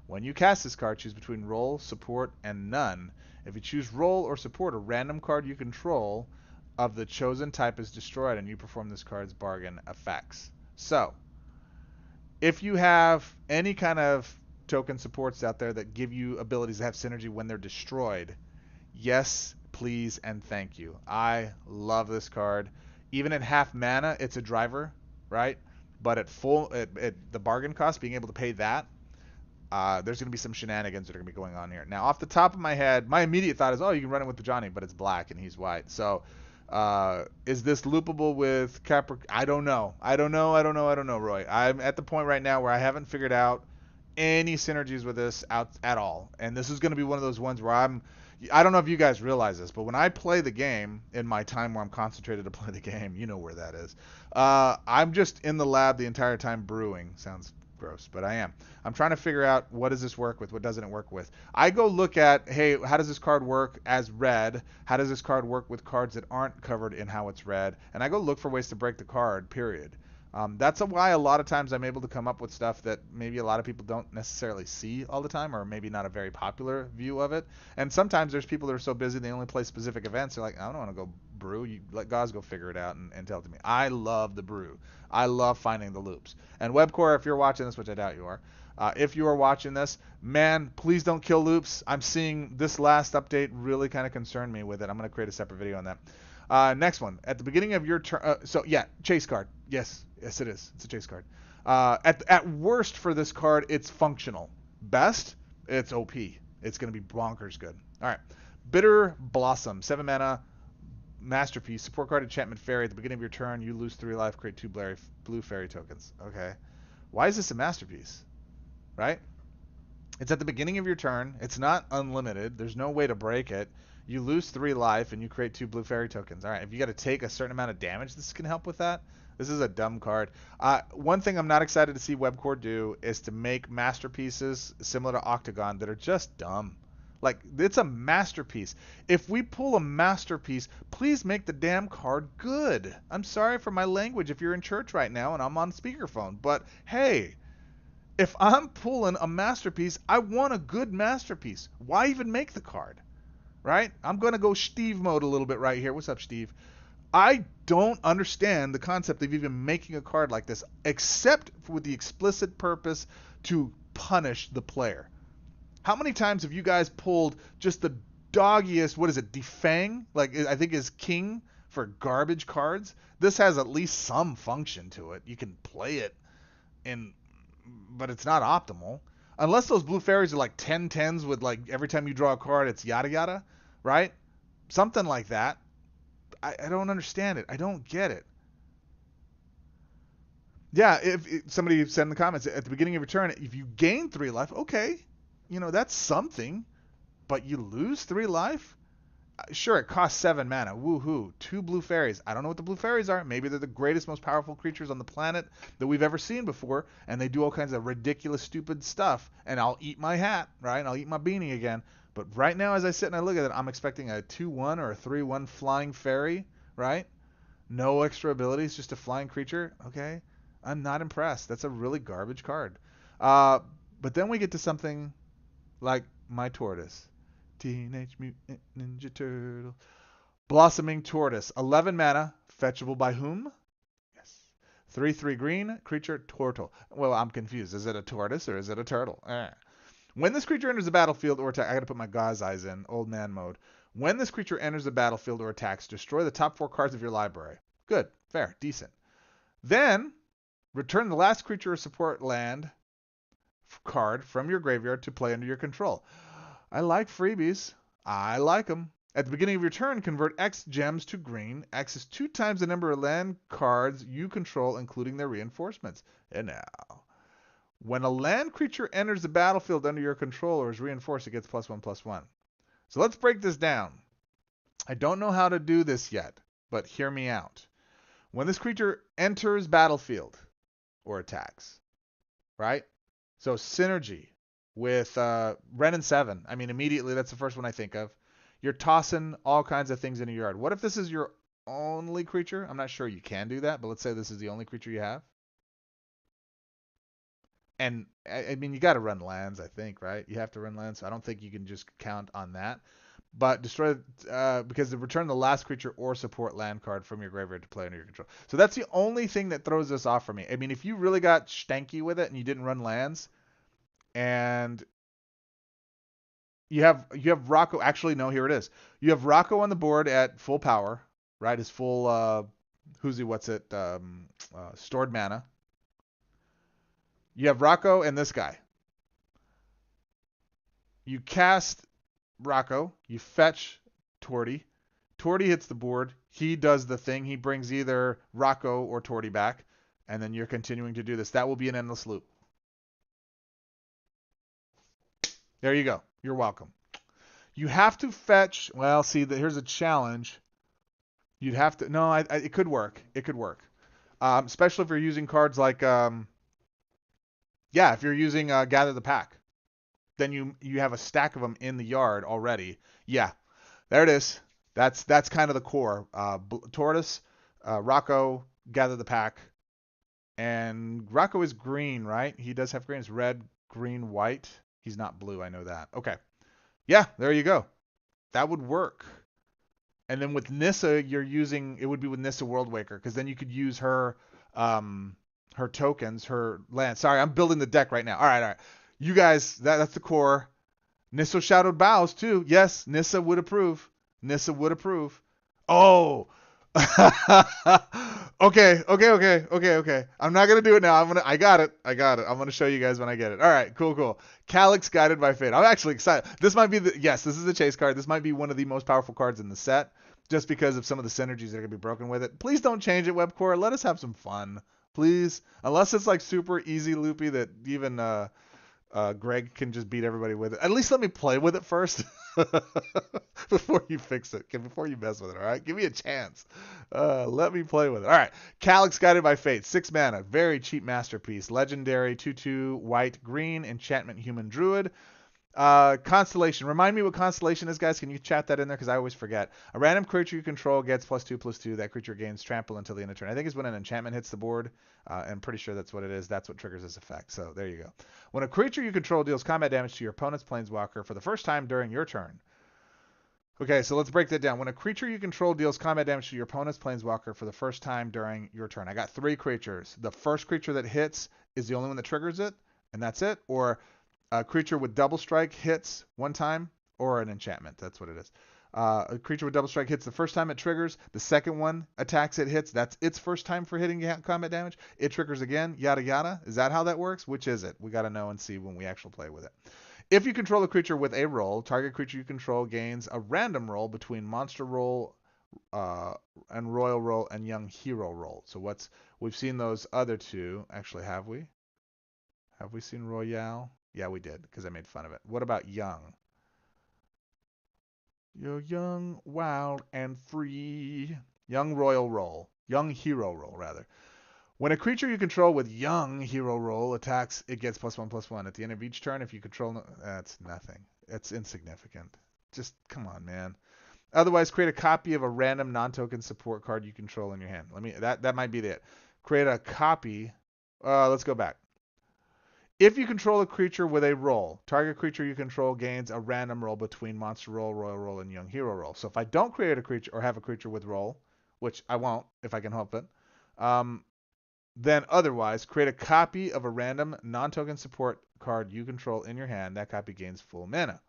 Speaker 1: When you cast this card, choose between role, support, and none. If you choose role or support, a random card you control of the chosen type is destroyed, and you perform this card's bargain effects. So, if you have any kind of token supports out there that give you abilities that have synergy when they're destroyed, yes, please, and thank you. I love this card. Even at half mana, it's a driver, right? But at the bargain cost, being able to pay that, there's going to be some shenanigans that are going to be going on here. Now, off the top of my head, my immediate thought is, oh, you can run it with Johnny, but it's black and he's white. So, is this loopable with I don't know, Roy. I'm at the point right now where I haven't figured out any synergies with this out at all. And this is going to be one of those ones where I don't know if you guys realize this, but when I play the game in my time where I'm concentrated to play the game, you know where that is. I'm just in the lab the entire time brewing. Sounds gross, but I am. I'm trying to figure out what does this work with, what doesn't it work with. I go look at, hey, how does this card work as red? How does this card work with cards that aren't covered in how it's red? And I go look for ways to break the card, period. That's why a lot of times I'm able to come up with stuff that maybe a lot of people don't necessarily see all the time, or maybe not a very popular view of it. And sometimes there's people that are so busy they only play specific events. They're like, I don't want to go brew. You let Goz go figure it out and tell it to me. I love the brew. I love finding the loops. And Webcore, if you're watching this, which I doubt you are, if you are watching this, man, please don't kill loops. I'm seeing this last update really kind of concerned me with it. I'm going to create a separate video on that. Next one. At the beginning of your turn. So yeah, chase card. Yes, yes it is. It's a chase card. At worst for this card, it's functional. Best, it's OP. It's going to be bonkers good. All right. Bitter Blossom. 7 mana. Masterpiece. Support card enchantment fairy. At the beginning of your turn, you lose 3 life. Create 2 blue fairy tokens. Okay. Why is this a masterpiece? Right? It's at the beginning of your turn. It's not unlimited. There's no way to break it. You lose 3 life and you create 2 blue fairy tokens. All right, if you got to take a certain amount of damage, this can help with that. This is a dumb card. One thing I'm not excited to see Webcore do is to make masterpieces similar to Octagon that are just dumb. Like, it's a masterpiece. If we pull a masterpiece, please make the damn card good. I'm sorry for my language if you're in church right now and I'm on speakerphone, but hey, if I'm pulling a masterpiece, I want a good masterpiece. Why even make the card? Right? I'm going to go Steve mode a little bit right here. What's up, Steve? I don't understand the concept of even making a card like this, except with the explicit purpose to punish the player. How many times have you guys pulled just the doggiest, what is it, Defang? Like, I think is king for garbage cards. This has at least some function to it. You can play it, but it's not optimal. Unless those blue fairies are like 10/10s with like every time you draw a card, it's yada yada, right? Something like that. I don't understand it. I don't get it. Yeah, if somebody said in the comments, at the beginning of your turn, if you gain 3 life, okay. You know, that's something. But you lose 3 life? Sure, it costs 7 mana. Woohoo. 2 blue fairies. I don't know what the blue fairies are. Maybe they're the greatest, most powerful creatures on the planet that we've ever seen before, and they do all kinds of ridiculous, stupid stuff. And I'll eat my hat, right? I'll eat my beanie again. But right now, as I sit and I look at it, I'm expecting a 2/1 or a 3/1 flying fairy, right? No extra abilities, just a flying creature. Okay. I'm not impressed. That's a really garbage card. But then we get to something like my tortoise. Teenage Mutant Ninja Turtle. Blossoming Tortoise. 11 mana. Fetchable by whom? Yes. 3/3 green. Creature turtle. Well, I'm confused. Is it a tortoise or is it a turtle? When this creature enters the battlefield or attack, I gotta put my Goz eyes in. Old man mode. When this creature enters the battlefield or attacks, destroy the top 4 cards of your library. Good. Fair. Decent. Then, return the last creature or support land card from your graveyard to play under your control. I like freebies. I like them. At the beginning of your turn, convert X gems to green. X is 2 times the number of land cards you control, including their reinforcements. And now, when a land creature enters the battlefield under your control or is reinforced, it gets +1/+1. So let's break this down. I don't know how to do this yet, but hear me out. When this creature enters battlefield or attacks, right? So synergy with Ren and 7. I mean, immediately that's the first one I think of. You're tossing all kinds of things in your yard. What if this is your only creature? I'm not sure you can do that, but let's say this is the only creature you have. And I mean, you got to run lands, I think, right? You have to run lands. So I don't think you can just count on that. But destroy because they return the last creature or support land card from your graveyard to play under your control. So that's the only thing that throws this off for me. I mean, if you really got stanky with it and you didn't run lands, and you have Rocco. Actually, no, here it is. You have Rocco on the board at full power, right? His full stored mana. You have Rocco and this guy. You cast Rocco. You fetch Torty. Torty hits the board. He does the thing. He brings either Rocco or Torty back, and then you're continuing to do this. That will be an endless loop. There you go. You're welcome. You have to fetch. Well, see, here's a challenge. You'd have to. No, it could work. It could work. Especially if you're using cards like, if you're using Gather the Pack, then you have a stack of them in the yard already. Yeah, there it is. That's kind of the core. Tortoise, Rocco, Gather the Pack, and Rocco is green, right? He does have green. It's red, green, white. He's not blue. I know that. Okay. Yeah, there you go. That would work. And then with Nissa, it would be with Nissa Worldwaker, because then you could use her tokens, her land. Sorry, I'm building the deck right now. All right. You guys, that's the core. Nissa Shadowed Bows too. Yes, Nissa would approve. Oh. Okay. I'm not gonna do it now. I got it. I'm gonna show you guys when I get it. All right, cool. Calyx Guided by Fate. I'm actually excited. This might be this is the chase card. This might be one of the most powerful cards in the set, just because of some of the synergies that are gonna be broken with it. Please don't change it, Webcore. Let us have some fun, please. Unless it's like super easy loopy that even Greg can just beat everybody with it. At least let me play with it first before you fix it. Before you mess with it, all right? Give me a chance. Let me play with it. All right. Calyx Guided by Fate. 6 mana. Very cheap masterpiece. Legendary 2/2 white green enchantment human druid. Constellation. Remind me what Constellation is, guys. Can you chat that in there? Because I always forget. A random creature you control gets +2/+2. That creature gains trample until the end of turn. I think it's when an enchantment hits the board. I'm pretty sure that's what it is. That's what triggers this effect. So there you go. When a creature you control deals combat damage to your opponent's planeswalker for the first time during your turn. Okay, so let's break that down. When a creature you control deals combat damage to your opponent's planeswalker for the first time during your turn. I got 3 creatures. The first creature that hits is the only one that triggers it, and that's it. Or a creature with double strike hits one time, or an enchantment. That's what it is. A creature with double strike hits the first time it triggers. The second one attacks, it hits. That's its first time for hitting combat damage. It triggers again, yada yada. Is that how that works? Which is it? We got to know and see when we actually play with it. If you control a creature with a roll, target creature you control gains a random roll between monster roll and royal roll and young hero roll. So we've seen those other two. Actually, have we? Have we seen Royale? Yeah, we did, because I made fun of it. What about young? You're young, wild, and free. Young royal roll. Young hero roll, rather. When a creature you control with young hero roll attacks, it gets +1/+1. At the end of each turn, if you control... That's nothing. It's insignificant. Just, come on, man. Otherwise, create a copy of a random non-token support card you control in your hand. That might be it. Create a copy... let's go back. If you control a creature with a roll, target creature you control gains a random roll between monster roll, royal roll, and young hero roll. So if I don't create a creature or have a creature with roll, which I won't if I can help it, then otherwise create a copy of a random non-token support card you control in your hand. That copy gains full mana.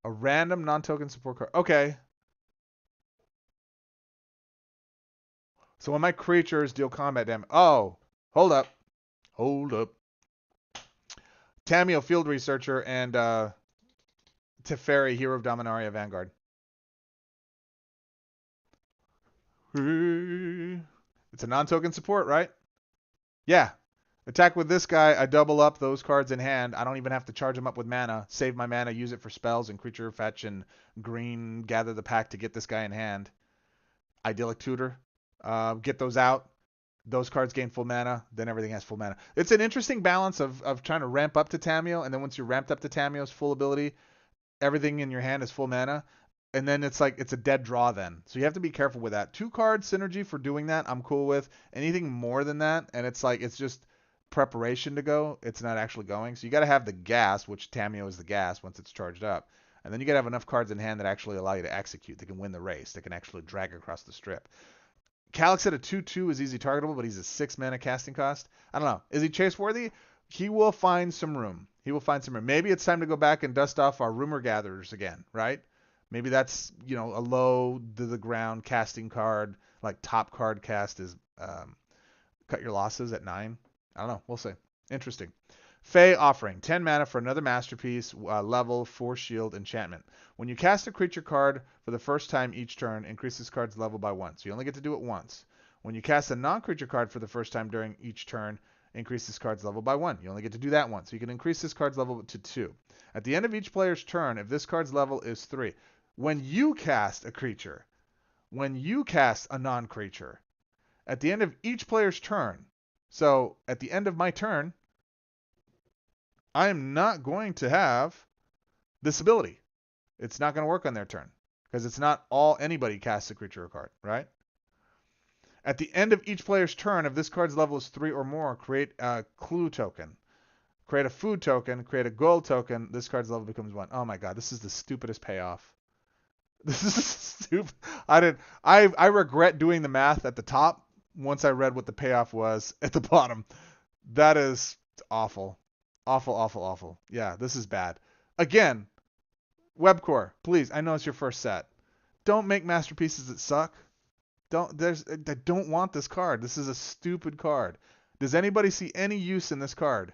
Speaker 1: A random non-token support card. Okay. So when my creatures deal combat damage. Oh, hold up. Tamiyo, Field Researcher, and Teferi, Hero of Dominaria, Vanguard. It's a non-token support, right? Yeah. Attack with this guy, I double up those cards in hand. I don't even have to charge them up with mana. Save my mana, use it for spells and creature fetch and green, gather the pack to get this guy in hand. Idyllic Tutor. Get those out. Those cards gain full mana, then everything has full mana. It's an interesting balance of trying to ramp up to Tamiyo, and then once you're ramped up to Tamiyo's full ability, everything in your hand is full mana, and then it's like it's a dead draw then. So you have to be careful with that. 2-card synergy for doing that, I'm cool with. Anything more than that, and it's like it's just preparation to go, it's not actually going. So you got to have the gas, which Tamiyo is the gas once it's charged up. And then you got to have enough cards in hand that actually allow you to execute, that can win the race, that can actually drag across the strip. Calyx at a 2/2 is easy targetable, but he's a 6 mana casting cost. I don't know. Is he chase worthy? He will find some room. Maybe it's time to go back and dust off our rumor gatherers again, right? Maybe that's, a low to the ground casting card, like top card cast is cut your losses at 9. I don't know. We'll see. Interesting. Fey Offering, 10 mana for another masterpiece, level 4 shield enchantment. When you cast a creature card for the first time each turn, increase this card's level by 1. So you only get to do it once. When you cast a non-creature card for the first time during each turn, increase this card's level by 1. You only get to do that once. So you can increase this card's level to 2. At the end of each player's turn, if this card's level is 3, when you cast a creature, when you cast a non-creature, at the end of each player's turn, so at the end of my turn, I am not going to have this ability. It's not going to work on their turn because it's not anybody casts a creature or card, right? At the end of each player's turn, if this card's level is 3 or more, create a clue token. Create a food token, create a gold token, this card's level becomes 1. Oh my god, this is the stupidest payoff. This is stupid. I regret doing the math at the top once I read what the payoff was at the bottom. That is awful. Awful. Yeah, this is bad. Again, Webcore, please, I know it's your first set. don't make masterpieces that suck. I don't want this card. This is a stupid card. Does anybody see any use in this card?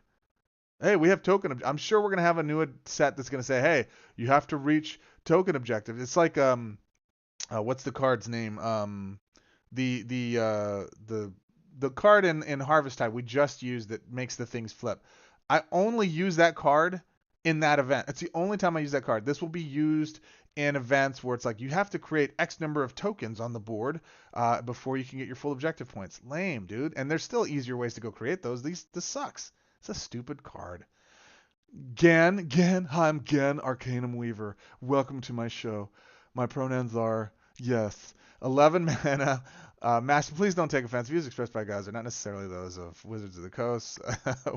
Speaker 1: Hey, we have token. I'm sure we're gonna have a new set that's gonna say, hey, you have to reach token objective. It's like what's the card's name? The card in Harvest Time we just used that makes the things flip. I only use that card in that event. It's the only time I use that card. This will be used in events where it's like you have to create X number of tokens on the board before you can get your full objective points. Lame, dude. And there's still easier ways to go create those. This sucks. It's a stupid card. Gan, hi, I'm Gan, Arcanum Weaver. Welcome to my show. My pronouns are yes. 11 mana. Master, please don't take offense. Views expressed by Goz are not necessarily those of Wizards of the Coast,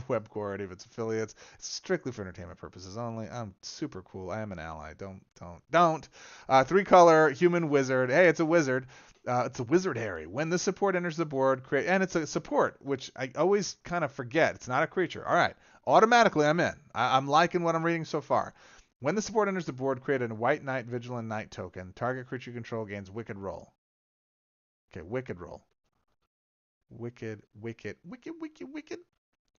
Speaker 1: Webcore, or any of its affiliates. It's strictly for entertainment purposes only. I'm super cool. I am an ally. Don't. 3-color human wizard. Hey, it's a wizard. It's a wizard Harry. When this support enters the board, and it's a support, which I always kind of forget. It's not a creature. All right. Automatically, I'm in. I'm liking what I'm reading so far. When the support enters the board, create a white knight, vigilant knight token. Target creature control gains wicked roll. Okay, wicked roll. Wicked.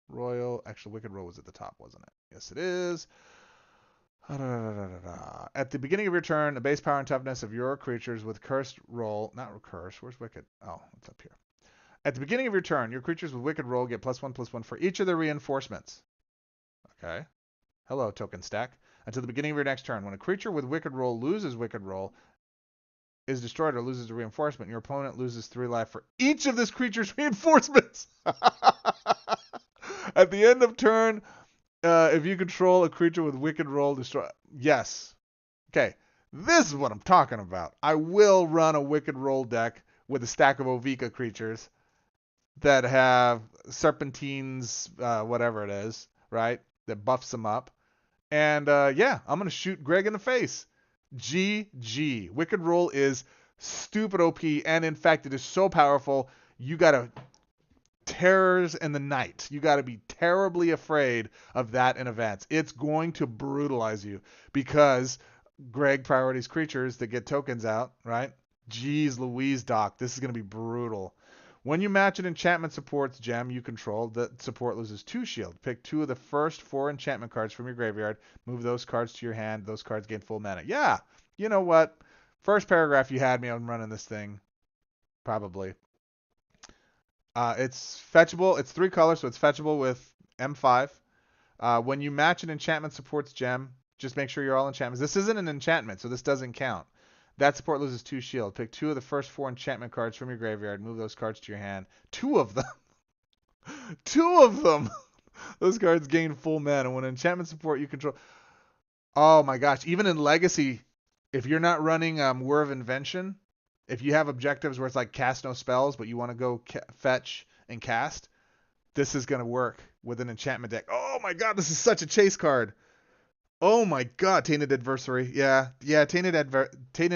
Speaker 1: Royal. Actually, wicked roll was at the top, wasn't it? Yes, it is. At the beginning of your turn, the base power and toughness of your creatures with cursed roll. Not curse. Where's wicked? Oh, it's up here. At the beginning of your turn, your creatures with wicked roll get +1/+1 for each of their reinforcements. Okay. Hello, token stack. Until the beginning of your next turn. When a creature with wicked roll loses wicked roll, is destroyed or loses a reinforcement, your opponent loses 3 life for each of this creature's reinforcements. At the end of turn, if you control a creature with wicked roll, destroy. Yes. Okay. This is what I'm talking about. I will run a wicked roll deck with a stack of Ovika creatures that have Serpentines, whatever it is, right? That buffs them up. And yeah, I'm going to shoot Greg in the face. GG. Wicked Roll is stupid OP, and in fact, it is so powerful, you got to terrors in the night. You got to be terribly afraid of that in events. It's going to brutalize you because Greg priorities creatures that get tokens out, right? Jeez Louise, Doc. This is going to be brutal. When you match an enchantment support's gem you control, the support loses 2 shield. Pick 2 of the first 4 enchantment cards from your graveyard. Move those cards to your hand. Those cards gain full mana. Yeah, you know what? First paragraph you had me on running this thing. Probably. It's fetchable. It's 3 colors, so it's fetchable with M5. When you match an enchantment support's gem, just make sure you're all enchantments. This isn't an enchantment, so this doesn't count. That support loses 2 shield. Pick 2 of the first 4 enchantment cards from your graveyard. Move those cards to your hand. 2 of them. 2 of them. Those cards gain full mana. When enchantment support you control. Oh my gosh. Even in Legacy, if you're not running Whir of Invention, if you have objectives where it's like cast no spells, but you want to go fetch and cast, this is going to work with an enchantment deck. Oh my god, this is such a chase card. Oh my god, Tainted Adversary. Yeah, Tainted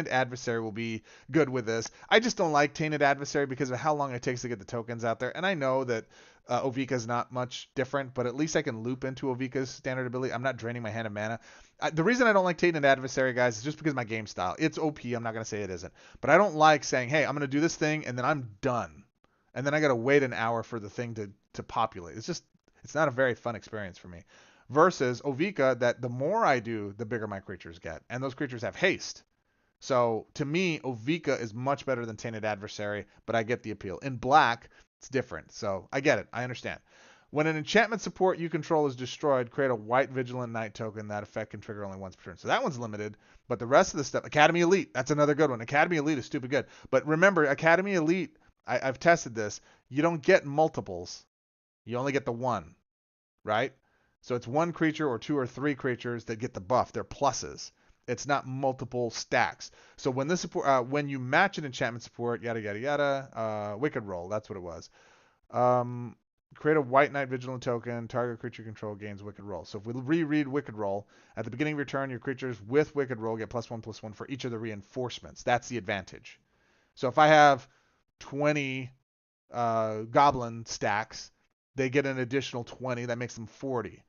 Speaker 1: Adversary will be good with this. I just don't like Tainted Adversary because of how long it takes to get the tokens out there. And I know that Ovika's not much different, but at least I can loop into Ovika's standard ability. I'm not draining my hand of mana. The reason I don't like Tainted Adversary, guys, is just because of my game style. It's OP. I'm not going to say it isn't. But I don't like saying, hey, I'm going to do this thing, and then I'm done. And then I got to wait an hour for the thing to populate. It's not a very fun experience for me. Versus Ovika, that the more I do, the bigger my creatures get. And those creatures have haste. So to me, Ovika is much better than Tainted Adversary, but I get the appeal. In black, it's different. So I get it. I understand. When an enchantment support you control is destroyed, create a white Vigilant Knight token. That effect can trigger only once per turn. So that one's limited. But the rest of the stuff, Academy Elite, that's another good one. Academy Elite is stupid good. But remember, Academy Elite, I've tested this. You don't get multiples. You only get the one, right? So it's 1 creature or 2 or 3 creatures that get the buff. They're pluses. It's not multiple stacks. So when this support, when you match an enchantment support, yada yada yada, Wicked Roll, that's what it was. Create a White Knight Vigilant token. Target creature control gains Wicked Roll. So if we reread Wicked Roll, at the beginning of your turn, your creatures with Wicked Roll get +1/+1 for each of the reinforcements. That's the advantage. So if I have 20 Goblin stacks, they get an additional 20. That makes them 40.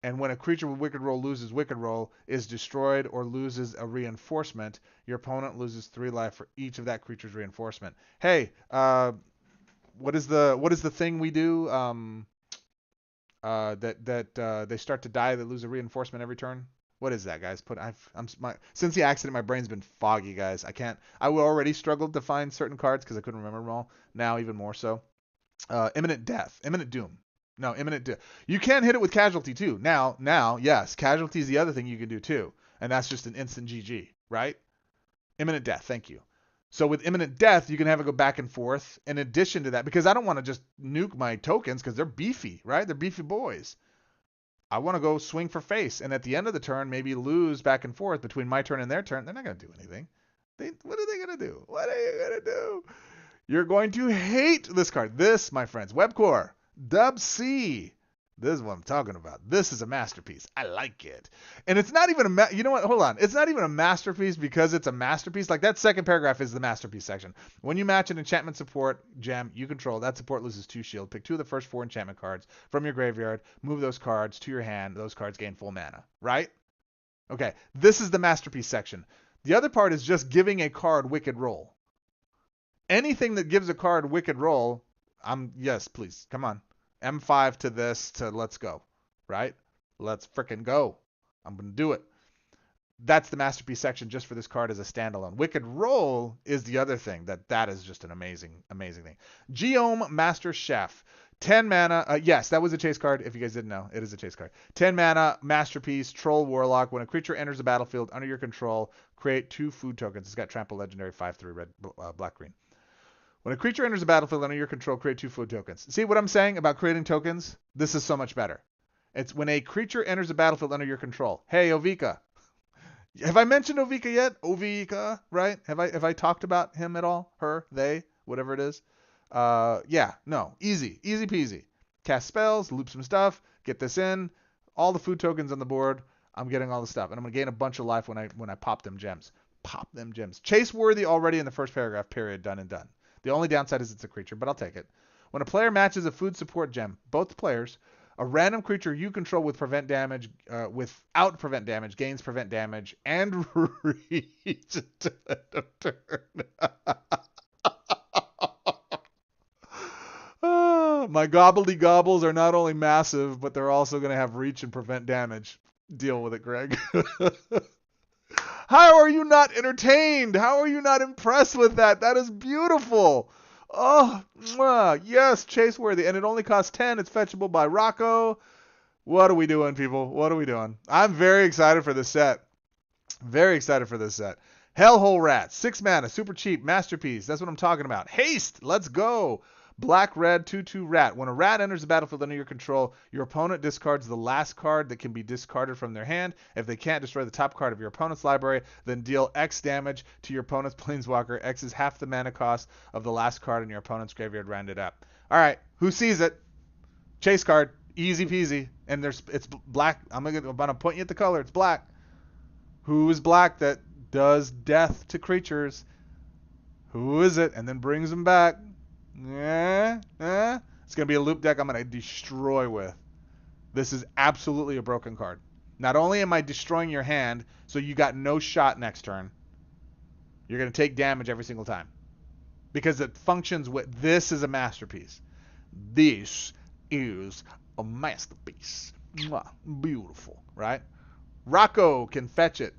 Speaker 1: And when a creature with Wicked Roll loses Wicked Roll, is destroyed, or loses a reinforcement, your opponent loses 3 life for each of that creature's reinforcement. Hey, what is the thing we do? That they start to die, they lose a reinforcement every turn. What is that, guys? Since the accident, my brain's been foggy, guys. I already struggled to find certain cards because I couldn't remember them all. Now even more so. Imminent Death, Imminent Doom. No, Imminent Doom. You can hit it with Casualty too. Now, yes, Casualty is the other thing you can do too, and that's just an instant GG, right? Imminent Death. Thank you. So with Imminent Death, you can have it go back and forth. In addition to that, because I don't want to just nuke my tokens because they're beefy, right? They're beefy boys. I want to go swing for face, and at the end of the turn, maybe lose back and forth between my turn and their turn. They're not going to do anything. What are they going to do? What are you going to do? You're going to hate this card. This, my friends, Webcore, Dub C. This is what I'm talking about. This is a masterpiece. I like it. And it's not even you know what? Hold on. It's not even a masterpiece because it's a masterpiece. Like that second paragraph is the masterpiece section. When you match an enchantment support gem you control, that support loses 2 shield. Pick 2 of the first 4 enchantment cards from your graveyard. Move those cards to your hand. Those cards gain full mana. Right? Okay. This is the masterpiece section. The other part is just giving a card Wicked Roll. Anything that gives a card Wicked Roll, yes, please. Come on. M5 to this to let's go, right? Let's frickin' go. I'm going to do it. That's the masterpiece section just for this card as a standalone. Wicked Roll is the other thing. That is just an amazing thing. Goz Master Chef. 10 mana. Yes, that was a chase card. If you guys didn't know, it is a chase card. 10 mana, masterpiece, Troll Warlock. When a creature enters the battlefield under your control, create 2 food tokens. It's got Trample Legendary 5/3 red, black, green. When a creature enters the battlefield under your control, create 2 food tokens. See what I'm saying about creating tokens? This is so much better. It's when a creature enters the battlefield under your control. Hey, Ovika. Have I mentioned Ovika yet? Ovika, right? Have I talked about him at all? Her, they, whatever it is. Yeah, no. Easy peasy. Cast spells, loop some stuff, get this in. All the food tokens on the board. I'm getting all the stuff. And I'm going to gain a bunch of life when I pop them gems. Pop them gems. Chase worthy already in the first paragraph, period. Done and done. The only downside is it's a creature, but I'll take it. When a player matches a food support gem, both players, a random creature you control with prevent damage, without prevent damage, gains prevent damage, and reach to the end of turn. My gobbledy-gobbles are not only massive, but they're also going to have reach and prevent damage. Deal with it, Greg. How are you not entertained? How are you not impressed with that? That is beautiful. Oh, yes, chase worthy. And it only costs 10. It's fetchable by Rocco. What are we doing, people? What are we doing? I'm very excited for this set. Very excited for this set. Hellhole Rat, 6 mana, super cheap, masterpiece. That's what I'm talking about. Haste, let's go. Black, red, 2/2 rat. When a rat enters the battlefield under your control, your opponent discards the last card that can be discarded from their hand. If they can't destroy the top card of your opponent's library, then deal X damage to your opponent's planeswalker. X is half the mana cost of the last card in your opponent's graveyard rounded up. All right, who sees it? Chase card, easy peasy. And it's black. I'm gonna point you at the color. It's black. Who is black that does death to creatures? Who is it? And then brings them back. It's going to be a loop deck I'm going to destroy with. This is absolutely a broken card. Not only am I destroying your hand, so you got no shot next turn, you're going to take damage every single time. Because it functions with... This is a masterpiece. This is a masterpiece. Mwah, beautiful, right? Rocco can fetch it.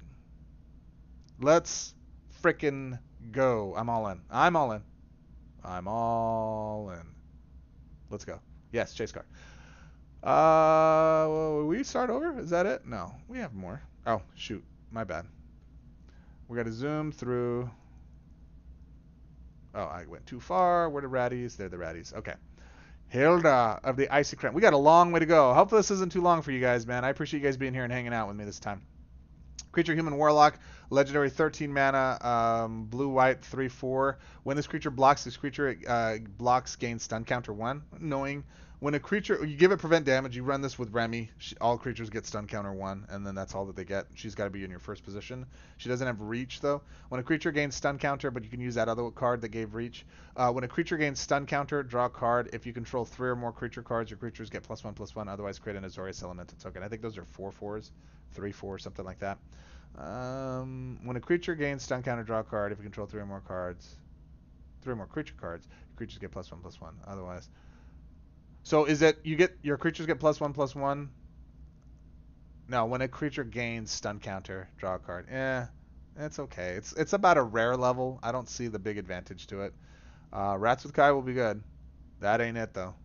Speaker 1: Let's frickin' go. I'm all in. I'm all in. I'm all in. Let's go. Yes, chase card. Will we start over? Is that it? No, we have more. Oh, shoot. My bad. We got to zoom through. Oh, I went too far. Where are the ratties? They're the ratties. Okay. Hilda of the Icy Crown. We got a long way to go. Hopefully this isn't too long for you guys, man. I appreciate you guys being here and hanging out with me this time. Creature, human, warlock, legendary, 13 mana, blue-white, 3/4. When this creature blocks, gains stun counter 1. Knowing When a creature, you give it prevent damage, you run this with Remy. All creatures get stun counter 1, and then that's all that they get. She's got to be in your first position. She doesn't have reach, though. When a creature gains stun counter, but you can use that other card that gave reach. When a creature gains stun counter, draw a card. If you control 3 or more creature cards, your creatures get +1/+1. Otherwise, create an Azorius Elemental token. I think those are 4/4s, 3/4, something like that. When a creature gains stun counter, draw a card. If you control 3 or more cards, 3 or more creature cards, your creatures get +1/+1. Otherwise. So is it your creatures get +1/+1? No, when a creature gains stun counter, draw a card. It's okay. It's about a rare level. I don't see the big advantage to it. Rats with Kai will be good. That ain't it though.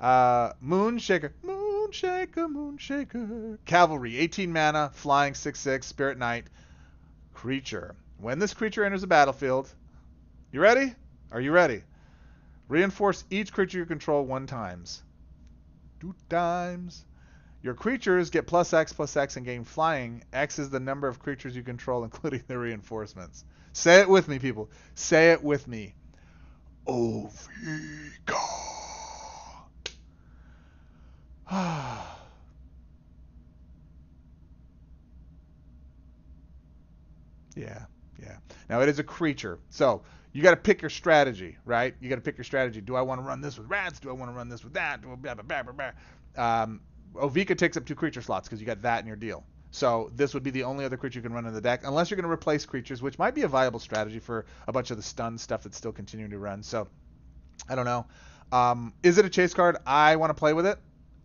Speaker 1: Moonshaker, Moonshaker, Moonshaker. Cavalry, 18 mana, flying 6/6, Spirit Knight, creature. When this creature enters the battlefield, you ready? Are you ready? Reinforce each creature you control 1 times. 2 times. Your creatures get +X/+X and gain flying. X is the number of creatures you control, including the reinforcements. Say it with me, people. Say it with me. Ovika. Yeah. Now it is a creature, so you got to pick your strategy, right? You got to pick your strategy. Do I want to run this with rats? Do I want to run this with that? Ovika takes up 2 creature slots because you got that in your deal. So this would be the only other creature you can run in the deck, unless you're going to replace creatures, which might be a viable strategy for a bunch of the stun stuff that's still continuing to run. So I don't know. Is it a chase card? I want to play with it.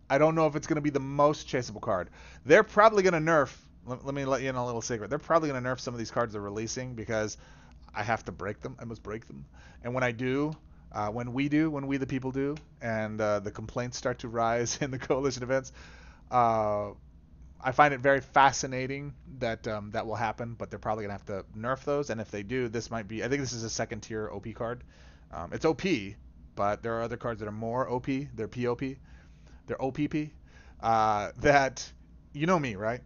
Speaker 1: I don't know if it's going to be the most chaseable card. They're probably going to nerf. Let me let you in a little secret. They're probably going to nerf some of these cards they're releasing because I have to break them. I must break them. And when I do, when we the people do, and the complaints start to rise in the coalition events, I find it very fascinating that that will happen. But they're probably going to have to nerf those. And if they do, this might be. I think this is a 2nd tier OP card. It's OP, but there are other cards that are more OP. They're POP. They're OPP. That you know me, right?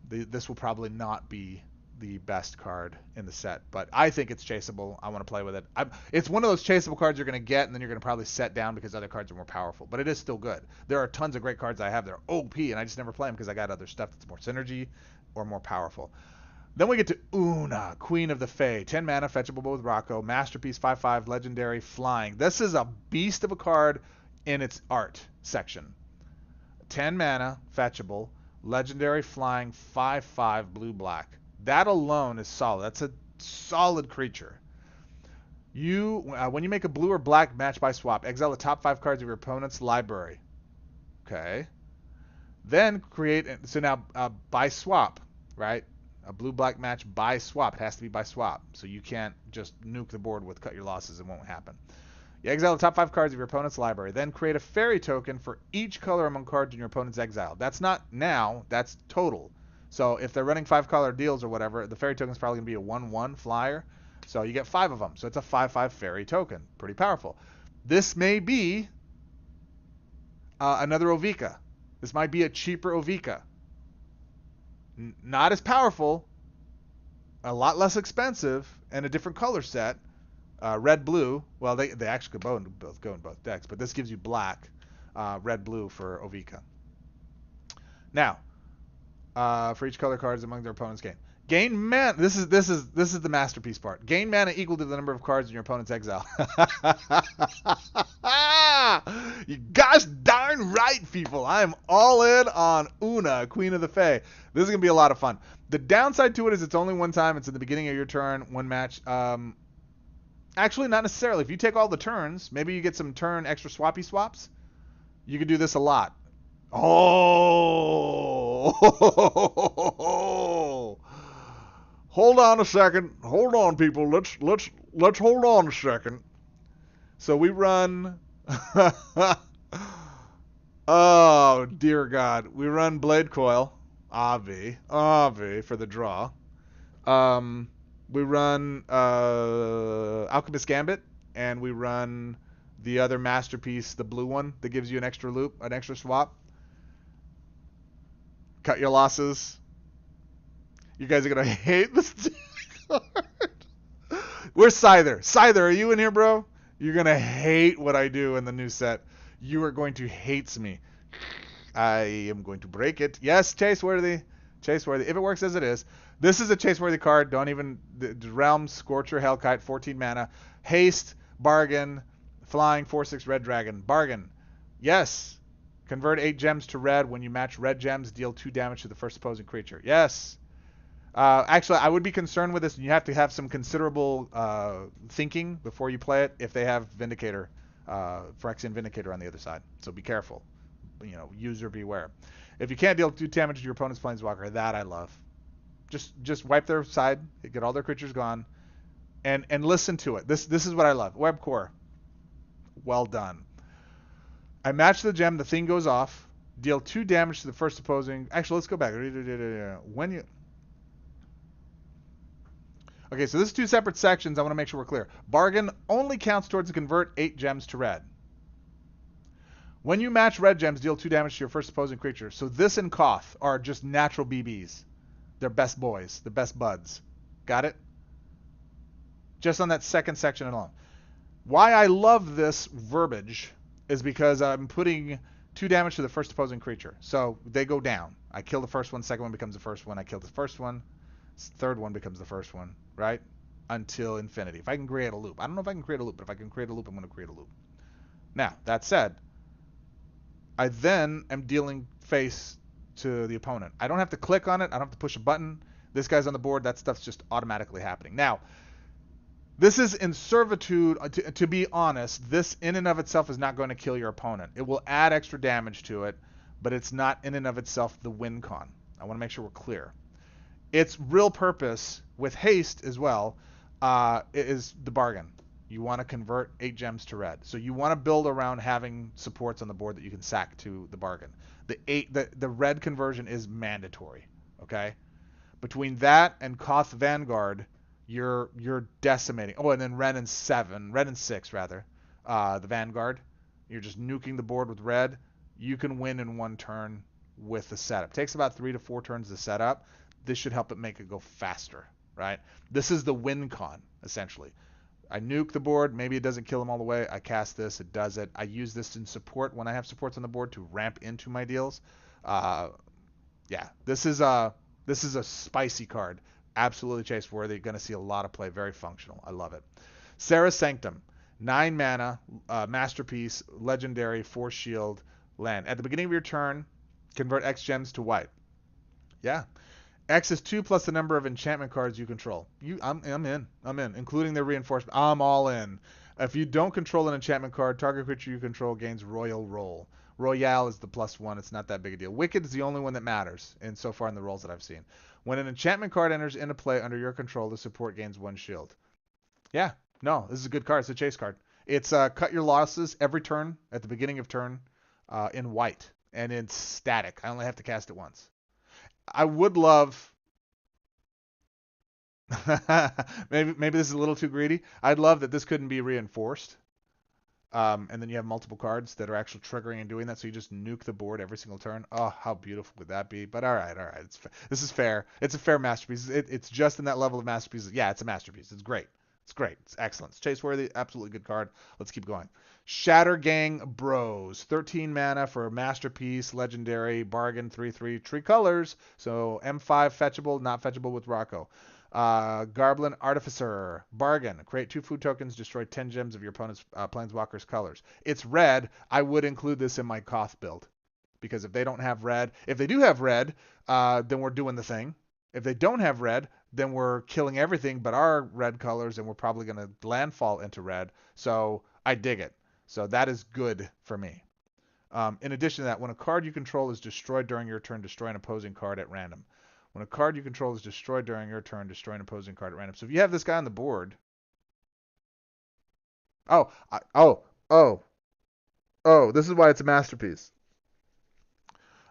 Speaker 1: This will probably not be the best card in the set, but I think it's chaseable. I want to play with it. It's one of those chaseable cards you're going to get, and then you're going to probably set down because other cards are more powerful, but it is still good. There are tons of great cards I have that are OP, and I just never play them because I got other stuff that's more synergy or more powerful. Then we get to Una, Queen of the Fae. 10 mana, fetchable with Rocco. Masterpiece, 5/5, legendary, flying. This is a beast of a card in its art section. 10 mana, fetchable, legendary, flying, 5/5, blue-black. That alone is solid. That's a solid creature. When you make a blue or black match by swap, exile the top 5 cards of your opponent's library. Okay. Then create. So now by swap, right? A blue-black match by swap. It has to be by swap. So you can't just nuke the board with cut your losses. It won't happen. You exile the top 5 cards of your opponent's library. Then create a fairy token for each color among cards in your opponent's exile. That's not now. That's total. So if they're running 5-color deals or whatever, the fairy token is probably going to be a 1/1 flyer. So you get 5 of them. So it's a 5/5 fairy token. Pretty powerful. This may be another Ovika. This might be a cheaper Ovika. Not as powerful, a lot less expensive, and a different color set. Red-blue. Well, they actually go in both decks, but this gives you black, red-blue for Ovika. Now, for each color cards among their opponent's gain mana. This is the masterpiece part. Gain mana equal to the number of cards in your opponent's exile. You gosh darn right, people. I am all in on Una, Queen of the Fae. This is gonna be a lot of fun. The downside to it is it's only 1 time. It's at the beginning of your turn, 1 match. Actually, not necessarily. If you take all the turns, maybe you get some turn extra swappy swaps. You could do this a lot. Oh, hold on a second. Hold on, people. Let's hold on a second. So we run. Oh dear God, we run Blade Coil, Avi for the draw. We run Alchemist Gambit, and we run the other masterpiece, the blue one that gives you an extra loop, an extra swap. Cut your losses. You guys are gonna hate this card. Where's Scyther? Scyther, are you in here, bro? You're gonna hate what I do in the new set. You are going to hate me. I am going to break it. Yes, chase worthy. Chase worthy. If it works as it is. This is a chase worthy card. Don't even. The Realm, Scorcher, Hellkite, 14 mana. Haste, bargain. Flying, 4/6 red dragon. Bargain. Yes. Convert 8 gems to red. When you match red gems, deal 2 damage to the first opposing creature. Yes. Actually, I would be concerned with this. You have to have some considerable thinking before you play it if they have Vindicator, Phyrexian Vindicator on the other side. So be careful. User beware. If you can't deal 2 damage to your opponent's Planeswalker, that I love. Just wipe their side, get all their creatures gone, and listen to it. This is what I love. Webcore. Well done. I match the gem, the thing goes off, deal 2 damage to the first opposing. Actually, let's go back. When you Okay, so this is 2 separate sections. I want to make sure we're clear. Bargain only counts towards the convert 8 gems to red. When you match red gems, deal 2 damage to your first opposing creature. So this and Koth are just natural BBs. They're best boys. They're best buds. Got it? Just on that second section alone. Why I love this verbiage is because I'm putting 2 damage to the first opposing creature. So they go down. I kill the first one, second one becomes the first one. I kill the first one, third one becomes the first one, right? Until infinity. If I can create a loop. I don't know if I can create a loop, but if I can create a loop, I'm going to create a loop. Now, that said, I then am dealing face to the opponent. I don't have to click on it. I don't have to push a button. This guy's on the board. That stuff's just automatically happening. Now, this is in servitude. To be honest, this in and of itself is not going to kill your opponent. It will add extra damage to it, but it's not in and of itself the win con. I want to make sure we're clear. Its real purpose with haste as well is the bargain. You want to convert 8 gems to red. So you want to build around having supports on the board that you can sack to the bargain. The red conversion is mandatory. Okay? Between that and Koth Vanguard, you're decimating. Oh, and then Ren and 6 rather. The Vanguard. You're just nuking the board with red. You can win in 1 turn with the setup. It takes about 3 to 4 turns to set up. This should help it make it go faster, right? This is the win con, essentially. I nuke the board. Maybe it doesn't kill them all the way. I cast this. It does it. I use this in support when I have supports on the board to ramp into my deals. Yeah, this is a spicy card. Absolutely chase worthy. Going to see a lot of play. Very functional. I love it. Sarah's Sanctum. 9 mana. Masterpiece. Legendary. 4 shield. Land. At the beginning of your turn, convert X gems to white. Yeah. X is 2 plus the number of enchantment cards you control. I'm in, including their reinforcement. I'm all in. If you don't control an enchantment card, target creature you control gains Royal Roll. Royale is the +1. It's not that big a deal. Wicked is the only one that matters, and so far in the rolls that I've seen. When an enchantment card enters into play under your control, the support gains 1 shield. Yeah, no, this is a good card. It's a chase card. It's cut your losses every turn at the beginning of turn in white, and it's static. I only have to cast it once. I would love maybe this is a little too greedy. I'd love that this couldn't be reinforced. And then you have multiple cards that are actually triggering and doing that, so you just nuke the board every single turn. Oh, how beautiful would that be? But all right. This is fair. It's a fair masterpiece. It's just in that level of masterpieces. Yeah, it's a masterpiece. It's great. It's great. It's excellent. It's chase worthy. Absolutely good card. Let's keep going. Shatter Gang Bros. 13 mana for a masterpiece. Legendary. Bargain. 3/3. Tree colors. So M5 fetchable. Not fetchable with Rocco. Garblin Artificer. Bargain. Create 2 food tokens. Destroy 10 gems of your opponent's Planeswalker's colors. It's red. I would include this in my Koth build. Because if they don't have red. If they do have red, then we're doing the thing. If they don't have red, then we're killing everything but our red colors, and we're probably going to landfall into red. So I dig it. So that is good for me. In addition to that, when a card you control is destroyed during your turn, destroy an opposing card at random. When a card you control is destroyed during your turn, destroy an opposing card at random. So if you have this guy on the board... this is why it's a masterpiece.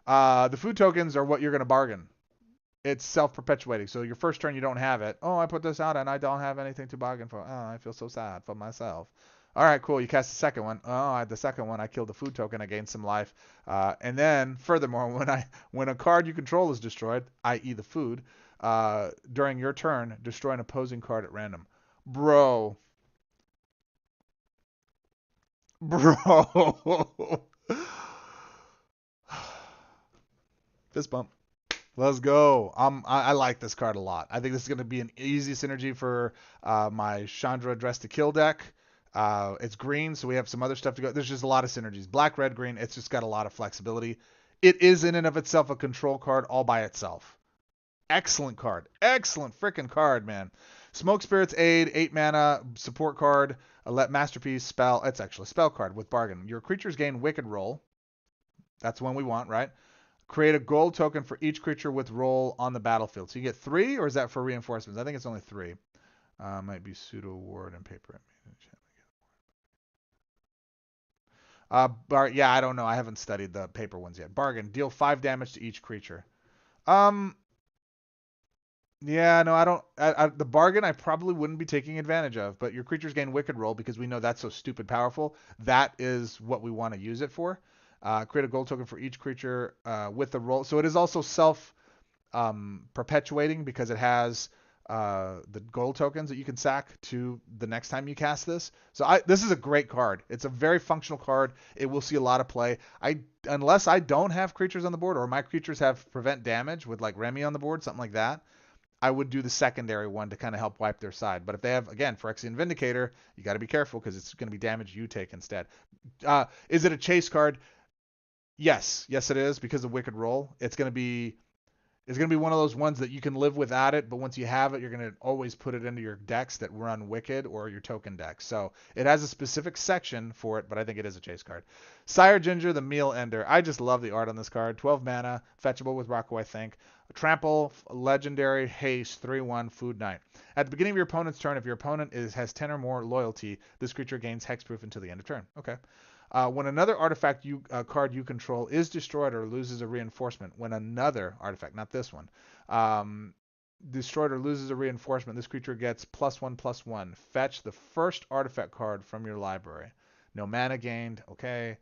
Speaker 1: The food tokens are what you're going to bargain. It's self-perpetuating. So your first turn, you don't have it. Oh, I put this out and I don't have anything to bargain for. Oh, I feel so sad for myself. All right, cool. You cast the second one. Oh, the second one, I killed the food token. I gained some life. And then, furthermore, when a card you control is destroyed, i.e. the food, during your turn, destroy an opposing card at random. Bro. Fist bump. Let's go. I like this card a lot. I think this is going to be an easy synergy for my Chandra Dress to Kill deck. It's green, so we have some other stuff to go. There's just a lot of synergies. Black, red, green. It's just got a lot of flexibility. It is in and of itself a control card all by itself. Excellent card. Excellent freaking card, man. Smoke Spirit's Aid, 8 mana, support card, a Let Masterpiece, spell. It's actually a spell card with bargain. Your creatures gain Wicked Roll. That's one we want, right? Create a gold token for each creature with roll on the battlefield. So you get 3, or is that for reinforcements? I think it's only 3. Might be pseudo ward and paper. Yeah, I don't know. I haven't studied the paper ones yet. Bargain. Deal 5 damage to each creature. Yeah, no, I don't. The bargain I probably wouldn't be taking advantage of, but your creatures gain Wicked Roll because we know that's so stupid powerful. That is what we want to use it for. Create a gold token for each creature with the roll. So it is also self-perpetuating because it has the gold tokens that you can sack to the next time you cast this. So this is a great card. It's a very functional card. It will see a lot of play. Unless I don't have creatures on the board or my creatures have prevent damage with like Remy on the board, something like that, I would do the secondary one to kind of help wipe their side. But if they have, again, Phyrexian Vindicator, you got to be careful because it's going to be damage you take instead. Is it a chase card? Yes, it is because of Wicked Roll. It's gonna be one of those ones that you can live without it, but once you have it, you're gonna always put it into your decks that run Wicked or your token decks. So it has a specific section for it, but I think it is a chase card. Sire Ginger, the Meal Ender. I just love the art on this card. 12 mana, fetchable with Rocco, I think. Trample, legendary, haste, 3/1, food knight. At the beginning of your opponent's turn, if your opponent has 10 or more loyalty, this creature gains hexproof until the end of turn. Okay. When another artifact card you control is destroyed or loses a reinforcement, when another artifact, not this one, destroyed or loses a reinforcement, this creature gets +1/+1. Fetch the first artifact card from your library. No mana gained. Okay.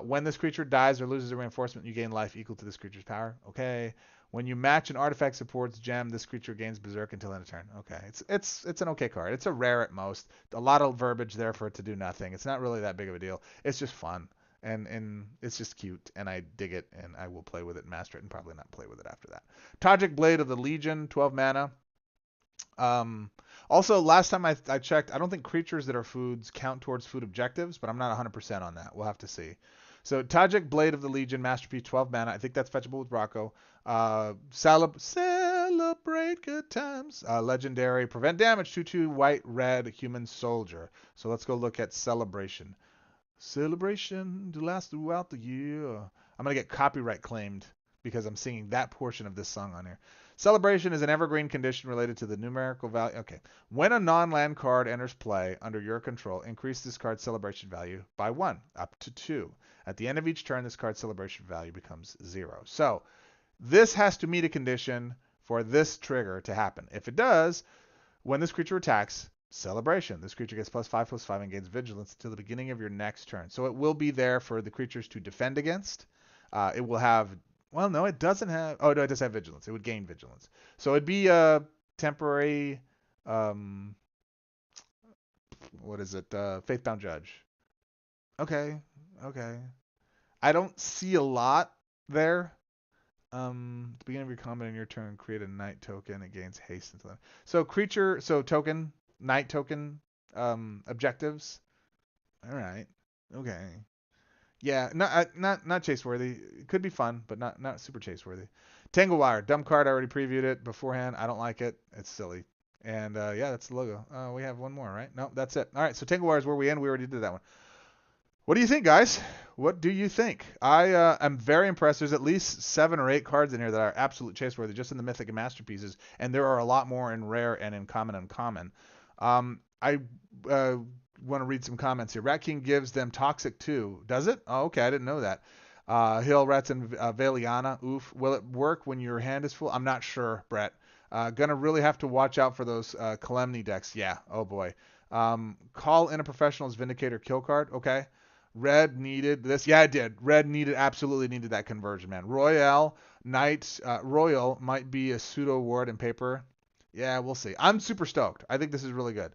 Speaker 1: When this creature dies or loses a reinforcement, you gain life equal to this creature's power. Okay. When you match an artifact support's gem, this creature gains Berserk until end of turn. Okay, it's an okay card. It's a rare at most. A lot of verbiage there for it to do nothing. It's not really that big of a deal. It's just fun and it's just cute, and I dig it, and I will play with it and master it, and probably not play with it after that. Tajik Blade of the Legion, 12 mana. Also, last time I checked, I don't think creatures that are foods count towards food objectives, but I'm not 100% on that. We'll have to see. So Tajik Blade of the Legion, Masterpiece, 12 mana. I think that's fetchable with Rocco. Celebrate good times. Legendary, prevent damage, 2/2, white, red, human soldier. So let's go look at Celebration. Celebration to last throughout the year. I'm going to get copyright claimed because I'm singing that portion of this song on here. Celebration is an evergreen condition related to the numerical value. Okay. When a non-land card enters play under your control, increase this card's celebration value by 1, up to 2. At the end of each turn, this card's celebration value becomes 0. So this has to meet a condition for this trigger to happen. If it does, when this creature attacks, celebration. This creature gets +5/+5 and gains vigilance until the beginning of your next turn. So it will be there for the creatures to defend against. It will have... Well, no, it doesn't have... Oh, no, it does have vigilance. It would gain vigilance. So it'd be a temporary... what is it? Faithbound Judge. Okay. I don't see a lot there. At the beginning of your combat in your turn, create a night token. It gains haste until then. So token, night token, objectives. All right. Okay. Yeah, not chase worthy. It could be fun, but not super chase worthy. Tangle Wire, dumb card. I already previewed it beforehand. I don't like it. It's silly. And yeah, that's the logo. We have one more, right? No, that's it. All right. So Tangle Wire is where we end. We already did that one. What do you think, guys? What do you think? I am very impressed. There's at least 7 or 8 cards in here that are absolute chase worthy, just in the Mythic and Masterpieces, and there are a lot more in rare and in common and uncommon. I want to read some comments here. Rat King gives them Toxic too. Does it? Oh, okay. I didn't know that. Hill, Rats, and Valiana. Oof. Will it work when your hand is full? I'm not sure, Brett. Gonna really have to watch out for those Calamity decks. Yeah. Oh, boy. Call in a Professional's Vindicator kill card. Okay. Red needed this. Yeah, it did. Red absolutely needed that conversion, man. Royale might be a pseudo ward in paper. Yeah, we'll see. I'm super stoked. I think this is really good.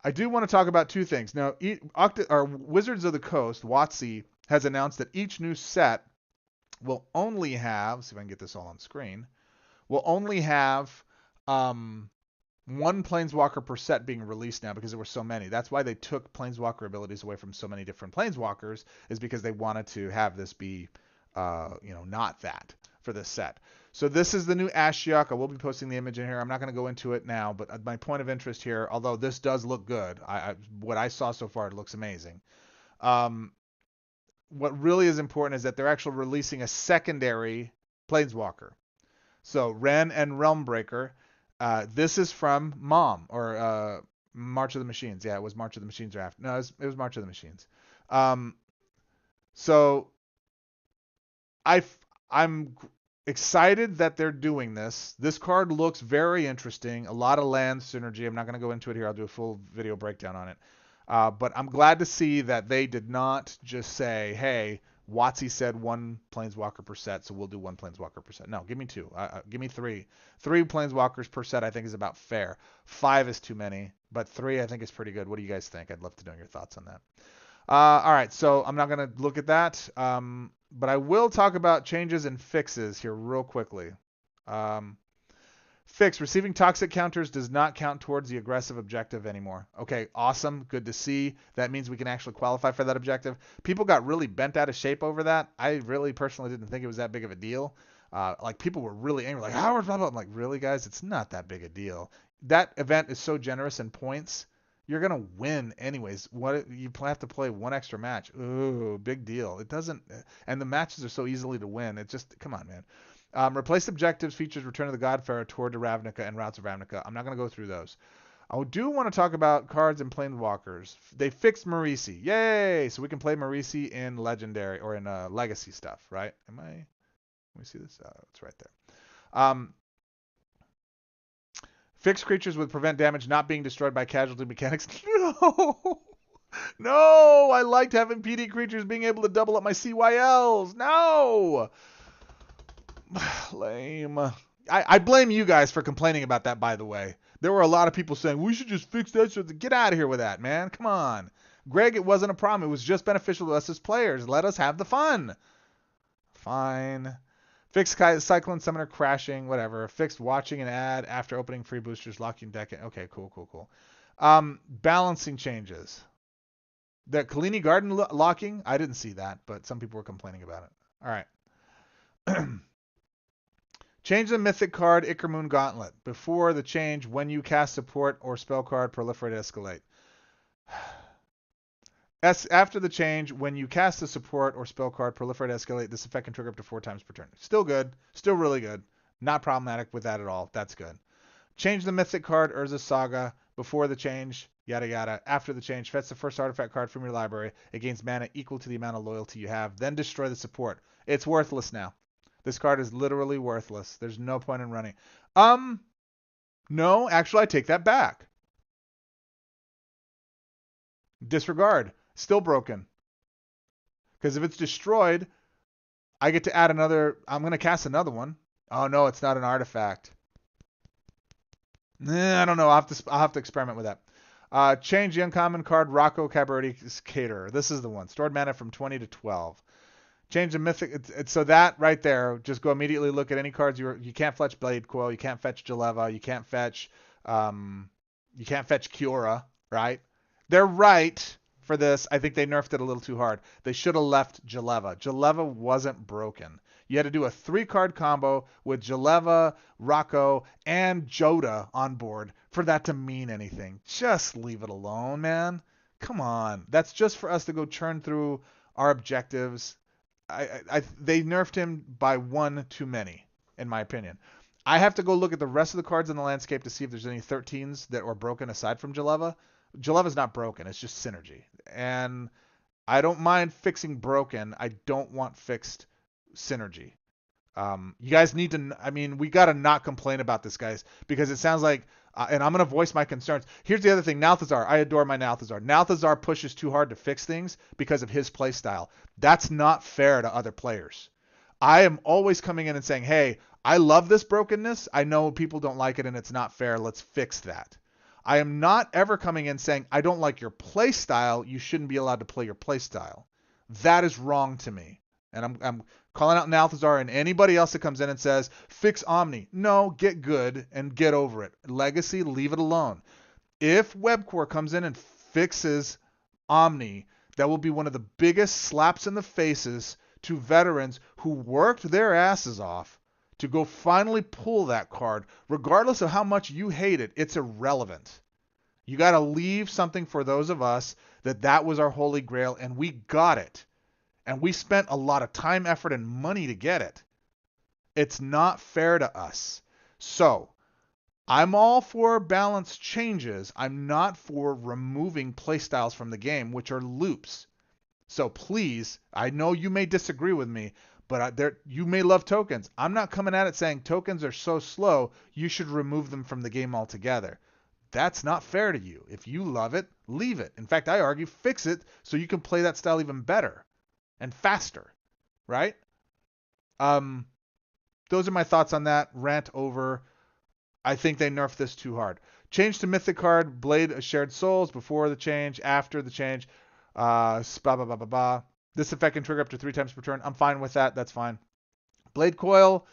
Speaker 1: I do want to talk about 2 things. Now, Okta, or Wizards of the Coast, WotC, has announced that each new set will only have, see if I can get this all on screen, will only have one Planeswalker per set being released now because there were so many. That's why they took Planeswalker abilities away from so many different Planeswalkers, is because they wanted to have this be, not that for this set. So this is the new Ashiok. I will be posting the image in here. I'm not going to go into it now, but my point of interest here, although this does look good, what I saw so far, it looks amazing. What really is important is that they're actually releasing a secondary Planeswalker. So Ren and Realmbreaker. This is from Mom, or March of the Machines. Yeah, it was March of the Machines or after. No, it was March of the Machines. So I'm excited that they're doing this. This card looks very interesting. A lot of land synergy. I'm not going to go into it here. I'll do a full video breakdown on it. But I'm glad to see that they did not just say, hey, WotC said one Planeswalker per set, so we'll do one Planeswalker per set. No, give me two. Give me three. 3 Planeswalkers per set I think is about fair. 5 is too many, but 3 I think is pretty good. What do you guys think? I'd love to know your thoughts on that. All right, so I'm not going to look at that, but I will talk about changes and fixes here real quickly. Fix, receiving toxic counters does not count towards the aggressive objective anymore. Okay, awesome. Good to see. That means we can actually qualify for that objective. People got really bent out of shape over that. I really personally didn't think it was that big of a deal. People were really angry, like, Howard, blah, blah. I'm like, really, guys? It's not that big a deal. That event is so generous in points. You're going to win anyways. You have to play one extra match. Ooh, big deal. It doesn't, and the matches are so easily to win. It just, come on, man. Replace objectives features Return of the Godfarer, Tour to Ravnica, and Routes of Ravnica. I'm not going to go through those. I do want to talk about cards and Planeswalkers. They fixed Marisi. Yay! So we can play Marisi in Legendary or in Legacy stuff, right? Let me see this. It's right there. Fixed creatures with prevent damage not being destroyed by casualty mechanics. No! No! I liked having PD creatures being able to double up my CYLs. No! Lame. I blame you guys for complaining about that, by the way. There were a lot of people saying, we should just fix that. So get out of here with that, man. Come on. Greg, it wasn't a problem. It was just beneficial to us as players. Let us have the fun. Fine. Fixed Cyclone Summoner crashing, whatever. Fixed watching an ad after opening free boosters, locking deck. Okay, cool. Balancing changes. The Kalini Garden locking, I didn't see that, but some people were complaining about it. All right. Change the Mythic card Ichor-Moon Gauntlet. Before the change, when you cast support or spell card, proliferate escalate. After the change, when you cast a support or spell card, proliferate escalate, this effect can trigger up to 4 times per turn. Still good. Still really good. Not problematic with that at all. That's good. Change the Mythic card Urza's Saga. Before the change, yada yada. After the change, fetch the first artifact card from your library. It gains mana equal to the amount of loyalty you have. Then destroy the support. It's worthless now. This card is literally worthless. There's no point in running. No, actually, I take that back. Disregard. Still broken. Because if it's destroyed, I get to add another. I'm going to cast another one. Oh, no, it's not an artifact. I don't know. I'll have to experiment with that. Change the uncommon card Rocco Cabaretti's Caterer. This is the one. Stored mana from 20 to 12. Change the Mythic. So that right there, just go immediately look at any cards. You can't fetch Blade Coil. You can't fetch Jeleva. You can't fetch Kiora, right? They're right for this. I think they nerfed it a little too hard. They should have left Jeleva. Jeleva wasn't broken. You had to do a 3-card combo with Jeleva, Rocco, and Joda on board for that to mean anything. Just leave it alone, man. Come on. That's just for us to go churn through our objectives. They nerfed him by 1 too many, in my opinion. I have to go look at the rest of the cards in the landscape to see if there's any 13s that were broken aside from Jeleva. Jeleva's not broken. It's just synergy. And I don't mind fixing broken. I don't want fixed synergy. You guys need to, we got to not complain about this, guys, because it sounds like, and I'm going to voice my concerns. Here's the other thing. Nalthazar. I adore my Nalthazar. Nalthazar pushes too hard to fix things because of his play style. That's not fair to other players. I am always coming in and saying, hey, I love this brokenness. I know people don't like it and it's not fair. Let's fix that. I am not ever coming in saying, I don't like your play style. You shouldn't be allowed to play your play style. That is wrong to me. And I'm calling out Nalthazar and anybody else that comes in and says, fix Omni. No, get good and get over it. Legacy, leave it alone. If Webcore comes in and fixes Omni, that will be one of the biggest slaps in the faces to veterans who worked their asses off to go finally pull that card. Regardless of how much you hate it, it's irrelevant. You got to leave something for those of us that was our holy grail, and we got it. And we spent a lot of time, effort, and money to get it. It's not fair to us. So, I'm all for balance changes. I'm not for removing playstyles from the game, which are loops. So please, I know you may disagree with me, but you may love tokens. I'm not coming at it saying tokens are so slow, you should remove them from the game altogether. That's not fair to you. If you love it, leave it. In fact, I argue fix it so you can play that style even better and faster, right? Those are my thoughts on that. Rant over. I think they nerfed this too hard. Change to Mythic card, Blade of Shared Souls, before the change, after the change. This effect can trigger up to 3 times per turn. I'm fine with that. That's fine. Blade Coil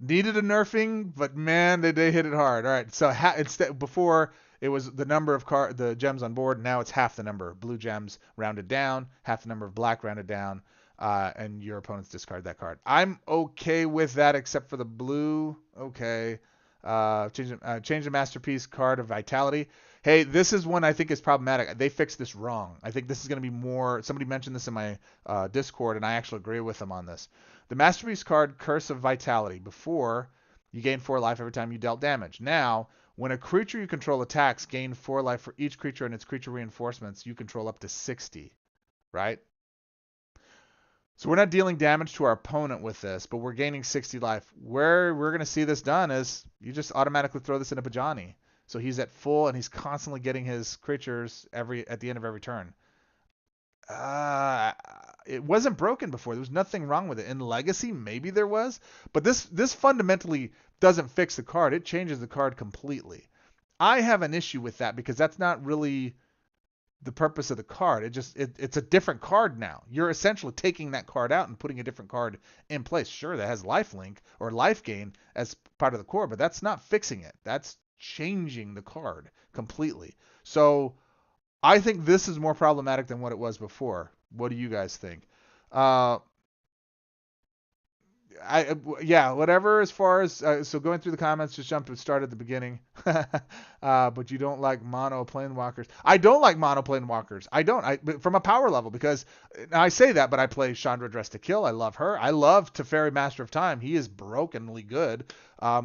Speaker 1: needed a nerfing, but man, they hit it hard. All right, so instead before it was the number of the gems on board. Now it's half the number of blue gems rounded down, half the number of black rounded down, and your opponents discard that card. I'm okay with that, except for the blue. Okay. Change the Masterpiece card of Vitality. Hey, this is one I think is problematic. They fixed this wrong. I think this is going to be more. Somebody mentioned this in my Discord, and I actually agree with them on this. The Masterpiece card, Curse of Vitality. Before, you gain 4 life every time you dealt damage. Now, when a creature you control attacks, gain 4 life for each creature and its creature reinforcements. You control up to 60, right? So we're not dealing damage to our opponent with this, but we're gaining 60 life. Where we're going to see this done is you just automatically throw this into Bajani. So he's at full and he's constantly getting his creatures at the end of every turn. It wasn't broken before. There was nothing wrong with it. In Legacy, maybe there was, but this fundamentally doesn't fix the card. It changes the card completely. I have an issue with that because that's not really the purpose of the card. It's a different card now. You're essentially taking that card out and putting a different card in place. Sure, that has lifelink or life gain as part of the core, but that's not fixing it. That's changing the card completely. So I think this is more problematic than what it was before. What do you guys think? Whatever. As far as so going through the comments, just start at the beginning. But you don't like mono planewalkers. I don't like mono planewalkers. I don't. From a power level, because I say that, but I play Chandra Dressed to Kill. I love her. I love Teferi Master of Time. He is brokenly good.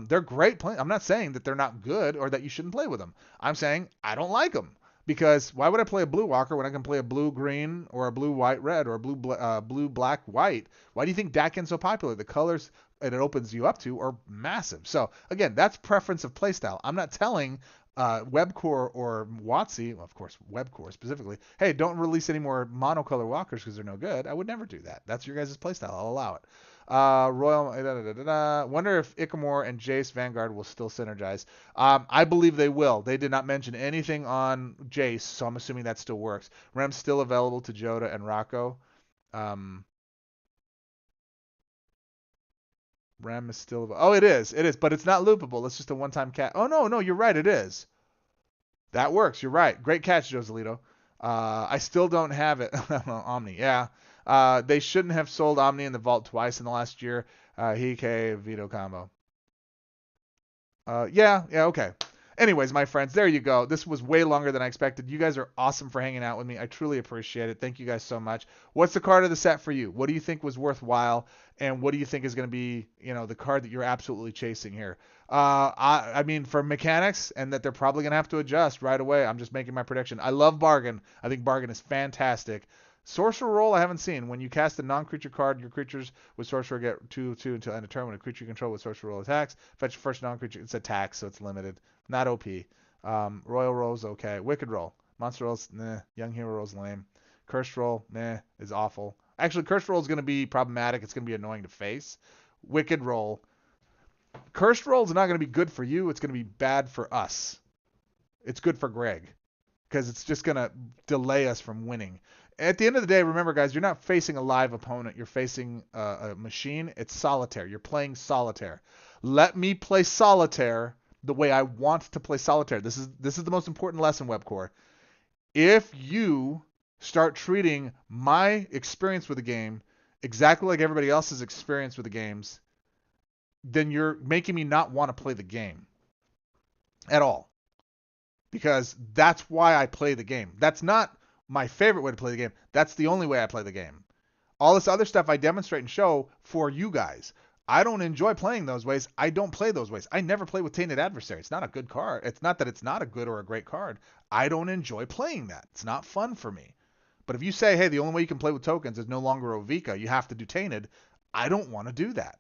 Speaker 1: They're great. I'm not saying that they're not good or that you shouldn't play with them. I'm saying I don't like them. Because why would I play a blue walker when I can play a blue green or a blue white red or a blue black white? Why do you think Dakin's so popular? The colors it opens you up to are massive. So again, that's preference of playstyle. I'm not telling Webcore or WotC, well, of course Webcore specifically, hey, don't release any more monocolor walkers because they're no good. I would never do that. That's your guys' playstyle. I'll allow it. Wonder if Ichamore and Jace Vanguard will still synergize. I believe they will. They did not mention anything on Jace, so I'm assuming that still works. Rem's still available to Joda and Rocco. Rem is still available. Oh, it is, but it's not loopable. It's just a one-time cat. Oh, no, you're right, it is. That works, you're right. Great catch, Joselito. I still don't have it. Omni, yeah. They shouldn't have sold Omni in the vault twice in the last year. Hike Vito combo. Yeah, okay. Anyways, my friends, there you go. This was way longer than I expected. You guys are awesome for hanging out with me. I truly appreciate it. Thank you guys so much. What's the card of the set for you? What do you think was worthwhile? And what do you think is going to be, the card that you're absolutely chasing here? I mean, for mechanics and that they're probably going to have to adjust right away. I'm just making my prediction. I love Bargain. I think Bargain is fantastic. Sorcerer Roll I haven't seen. When you cast a non-creature card, your creatures with Sorcerer get 2/2 until end of turn. When a creature you control with Sorcerer Roll attacks, fetch first non-creature. It's attack, so it's limited. Not OP. Royal Roll's okay. Wicked Roll. Monster Roll's nah. Young Hero Roll's lame. Cursed Roll, nah, is awful. Actually, Cursed Roll is going to be problematic. It's going to be annoying to face. Wicked Roll. Cursed Roll is not going to be good for you. It's going to be bad for us. It's good for Greg. Because it's just going to delay us from winning. At the end of the day, remember, guys, you're not facing a live opponent. You're facing a machine. It's solitaire. You're playing solitaire. Let me play solitaire the way I want to play solitaire. This is the most important lesson, Webcore. If you start treating my experience with the game exactly like everybody else's experience with the games, then you're making me not want to play the game at all. Because that's why I play the game. That's not my favorite way to play the game. That's the only way I play the game. All this other stuff I demonstrate and show for you guys. I don't enjoy playing those ways. I don't play those ways. I never play with Tainted Adversary. It's not a good card. It's not that it's not a good or a great card. I don't enjoy playing that. It's not fun for me. But if you say, hey, the only way you can play with tokens is no longer Ovika, you have to do Tainted, I don't want to do that.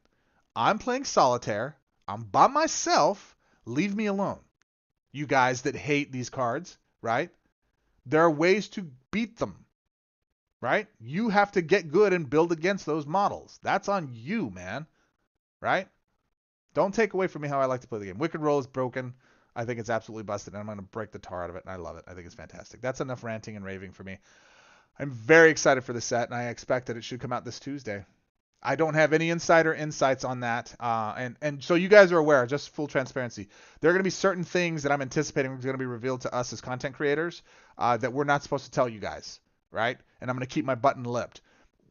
Speaker 1: I'm playing Solitaire. I'm by myself. Leave me alone. You guys that hate these cards, right? There are ways to beat them, right? You have to get good and build against those models. That's on you, man, right? Don't take away from me how I like to play the game. Wicked Roll is broken. I think it's absolutely busted, and I'm going to break the tar out of it, and I love it. I think it's fantastic. That's enough ranting and raving for me. I'm very excited for the set, and I expect that it should come out this Tuesday. I don't have any insider insights on that, and so you guys are aware, just full transparency. There are going to be certain things that I'm anticipating are going to be revealed to us as content creators that we're not supposed to tell you guys, right? And I'm going to keep my button lipped.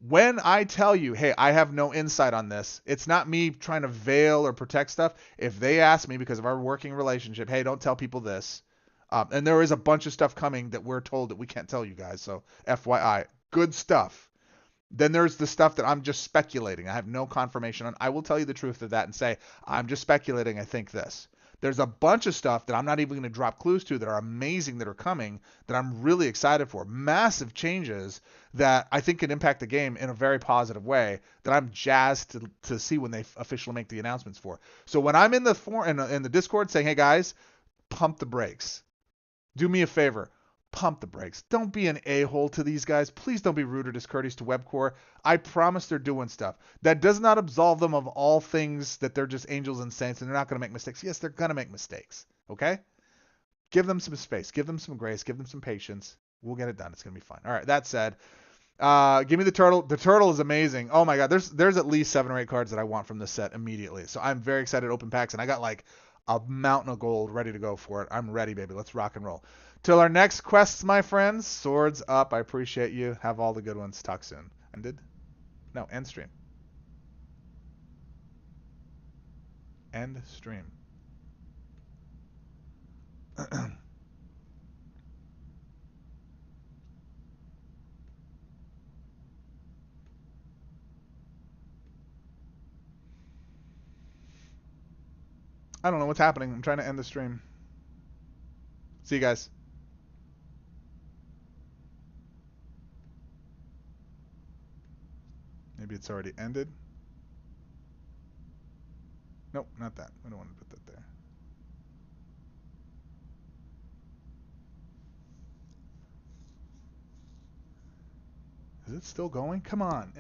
Speaker 1: When I tell you, hey, I have no insight on this, it's not me trying to veil or protect stuff. If they ask me because of our working relationship, hey, don't tell people this, and there is a bunch of stuff coming that we're told that we can't tell you guys, so FYI, good stuff. Then there's the stuff that I'm just speculating. I have no confirmation on. I will tell you the truth of that and say, I'm just speculating. I think this. There's a bunch of stuff that I'm not even going to drop clues to that are amazing that are coming that I'm really excited for. Massive changes that I think can impact the game in a very positive way that I'm jazzed to see when they officially make the announcements for. So when I'm in the Discord saying, hey guys, pump the brakes. Do me a favor. Pump the brakes. Don't be an a-hole to these guys. Please don't be rude or discourteous to Webcore. I promise they're doing stuff. That does not absolve them of all things that they're just angels and saints and they're not going to make mistakes. Yes, they're going to make mistakes. Okay? Give them some space. Give them some grace. Give them some patience. We'll get it done. It's going to be fine. All right, that said, give me the turtle. The turtle is amazing. Oh my god, there's at least 7 or 8 cards that I want from this set immediately. So I'm very excited to open packs, and I got like a mountain of gold ready to go for it. I'm ready, baby. Let's rock and roll. Till our next quests, my friends. Swords up. I appreciate you. Have all the good ones. Talk soon. Ended? No, end stream. End stream. I don't know what's happening. I'm trying to end the stream. See you guys. Maybe it's already ended. Nope, not that. I don't want to put that there. Is it still going? Come on.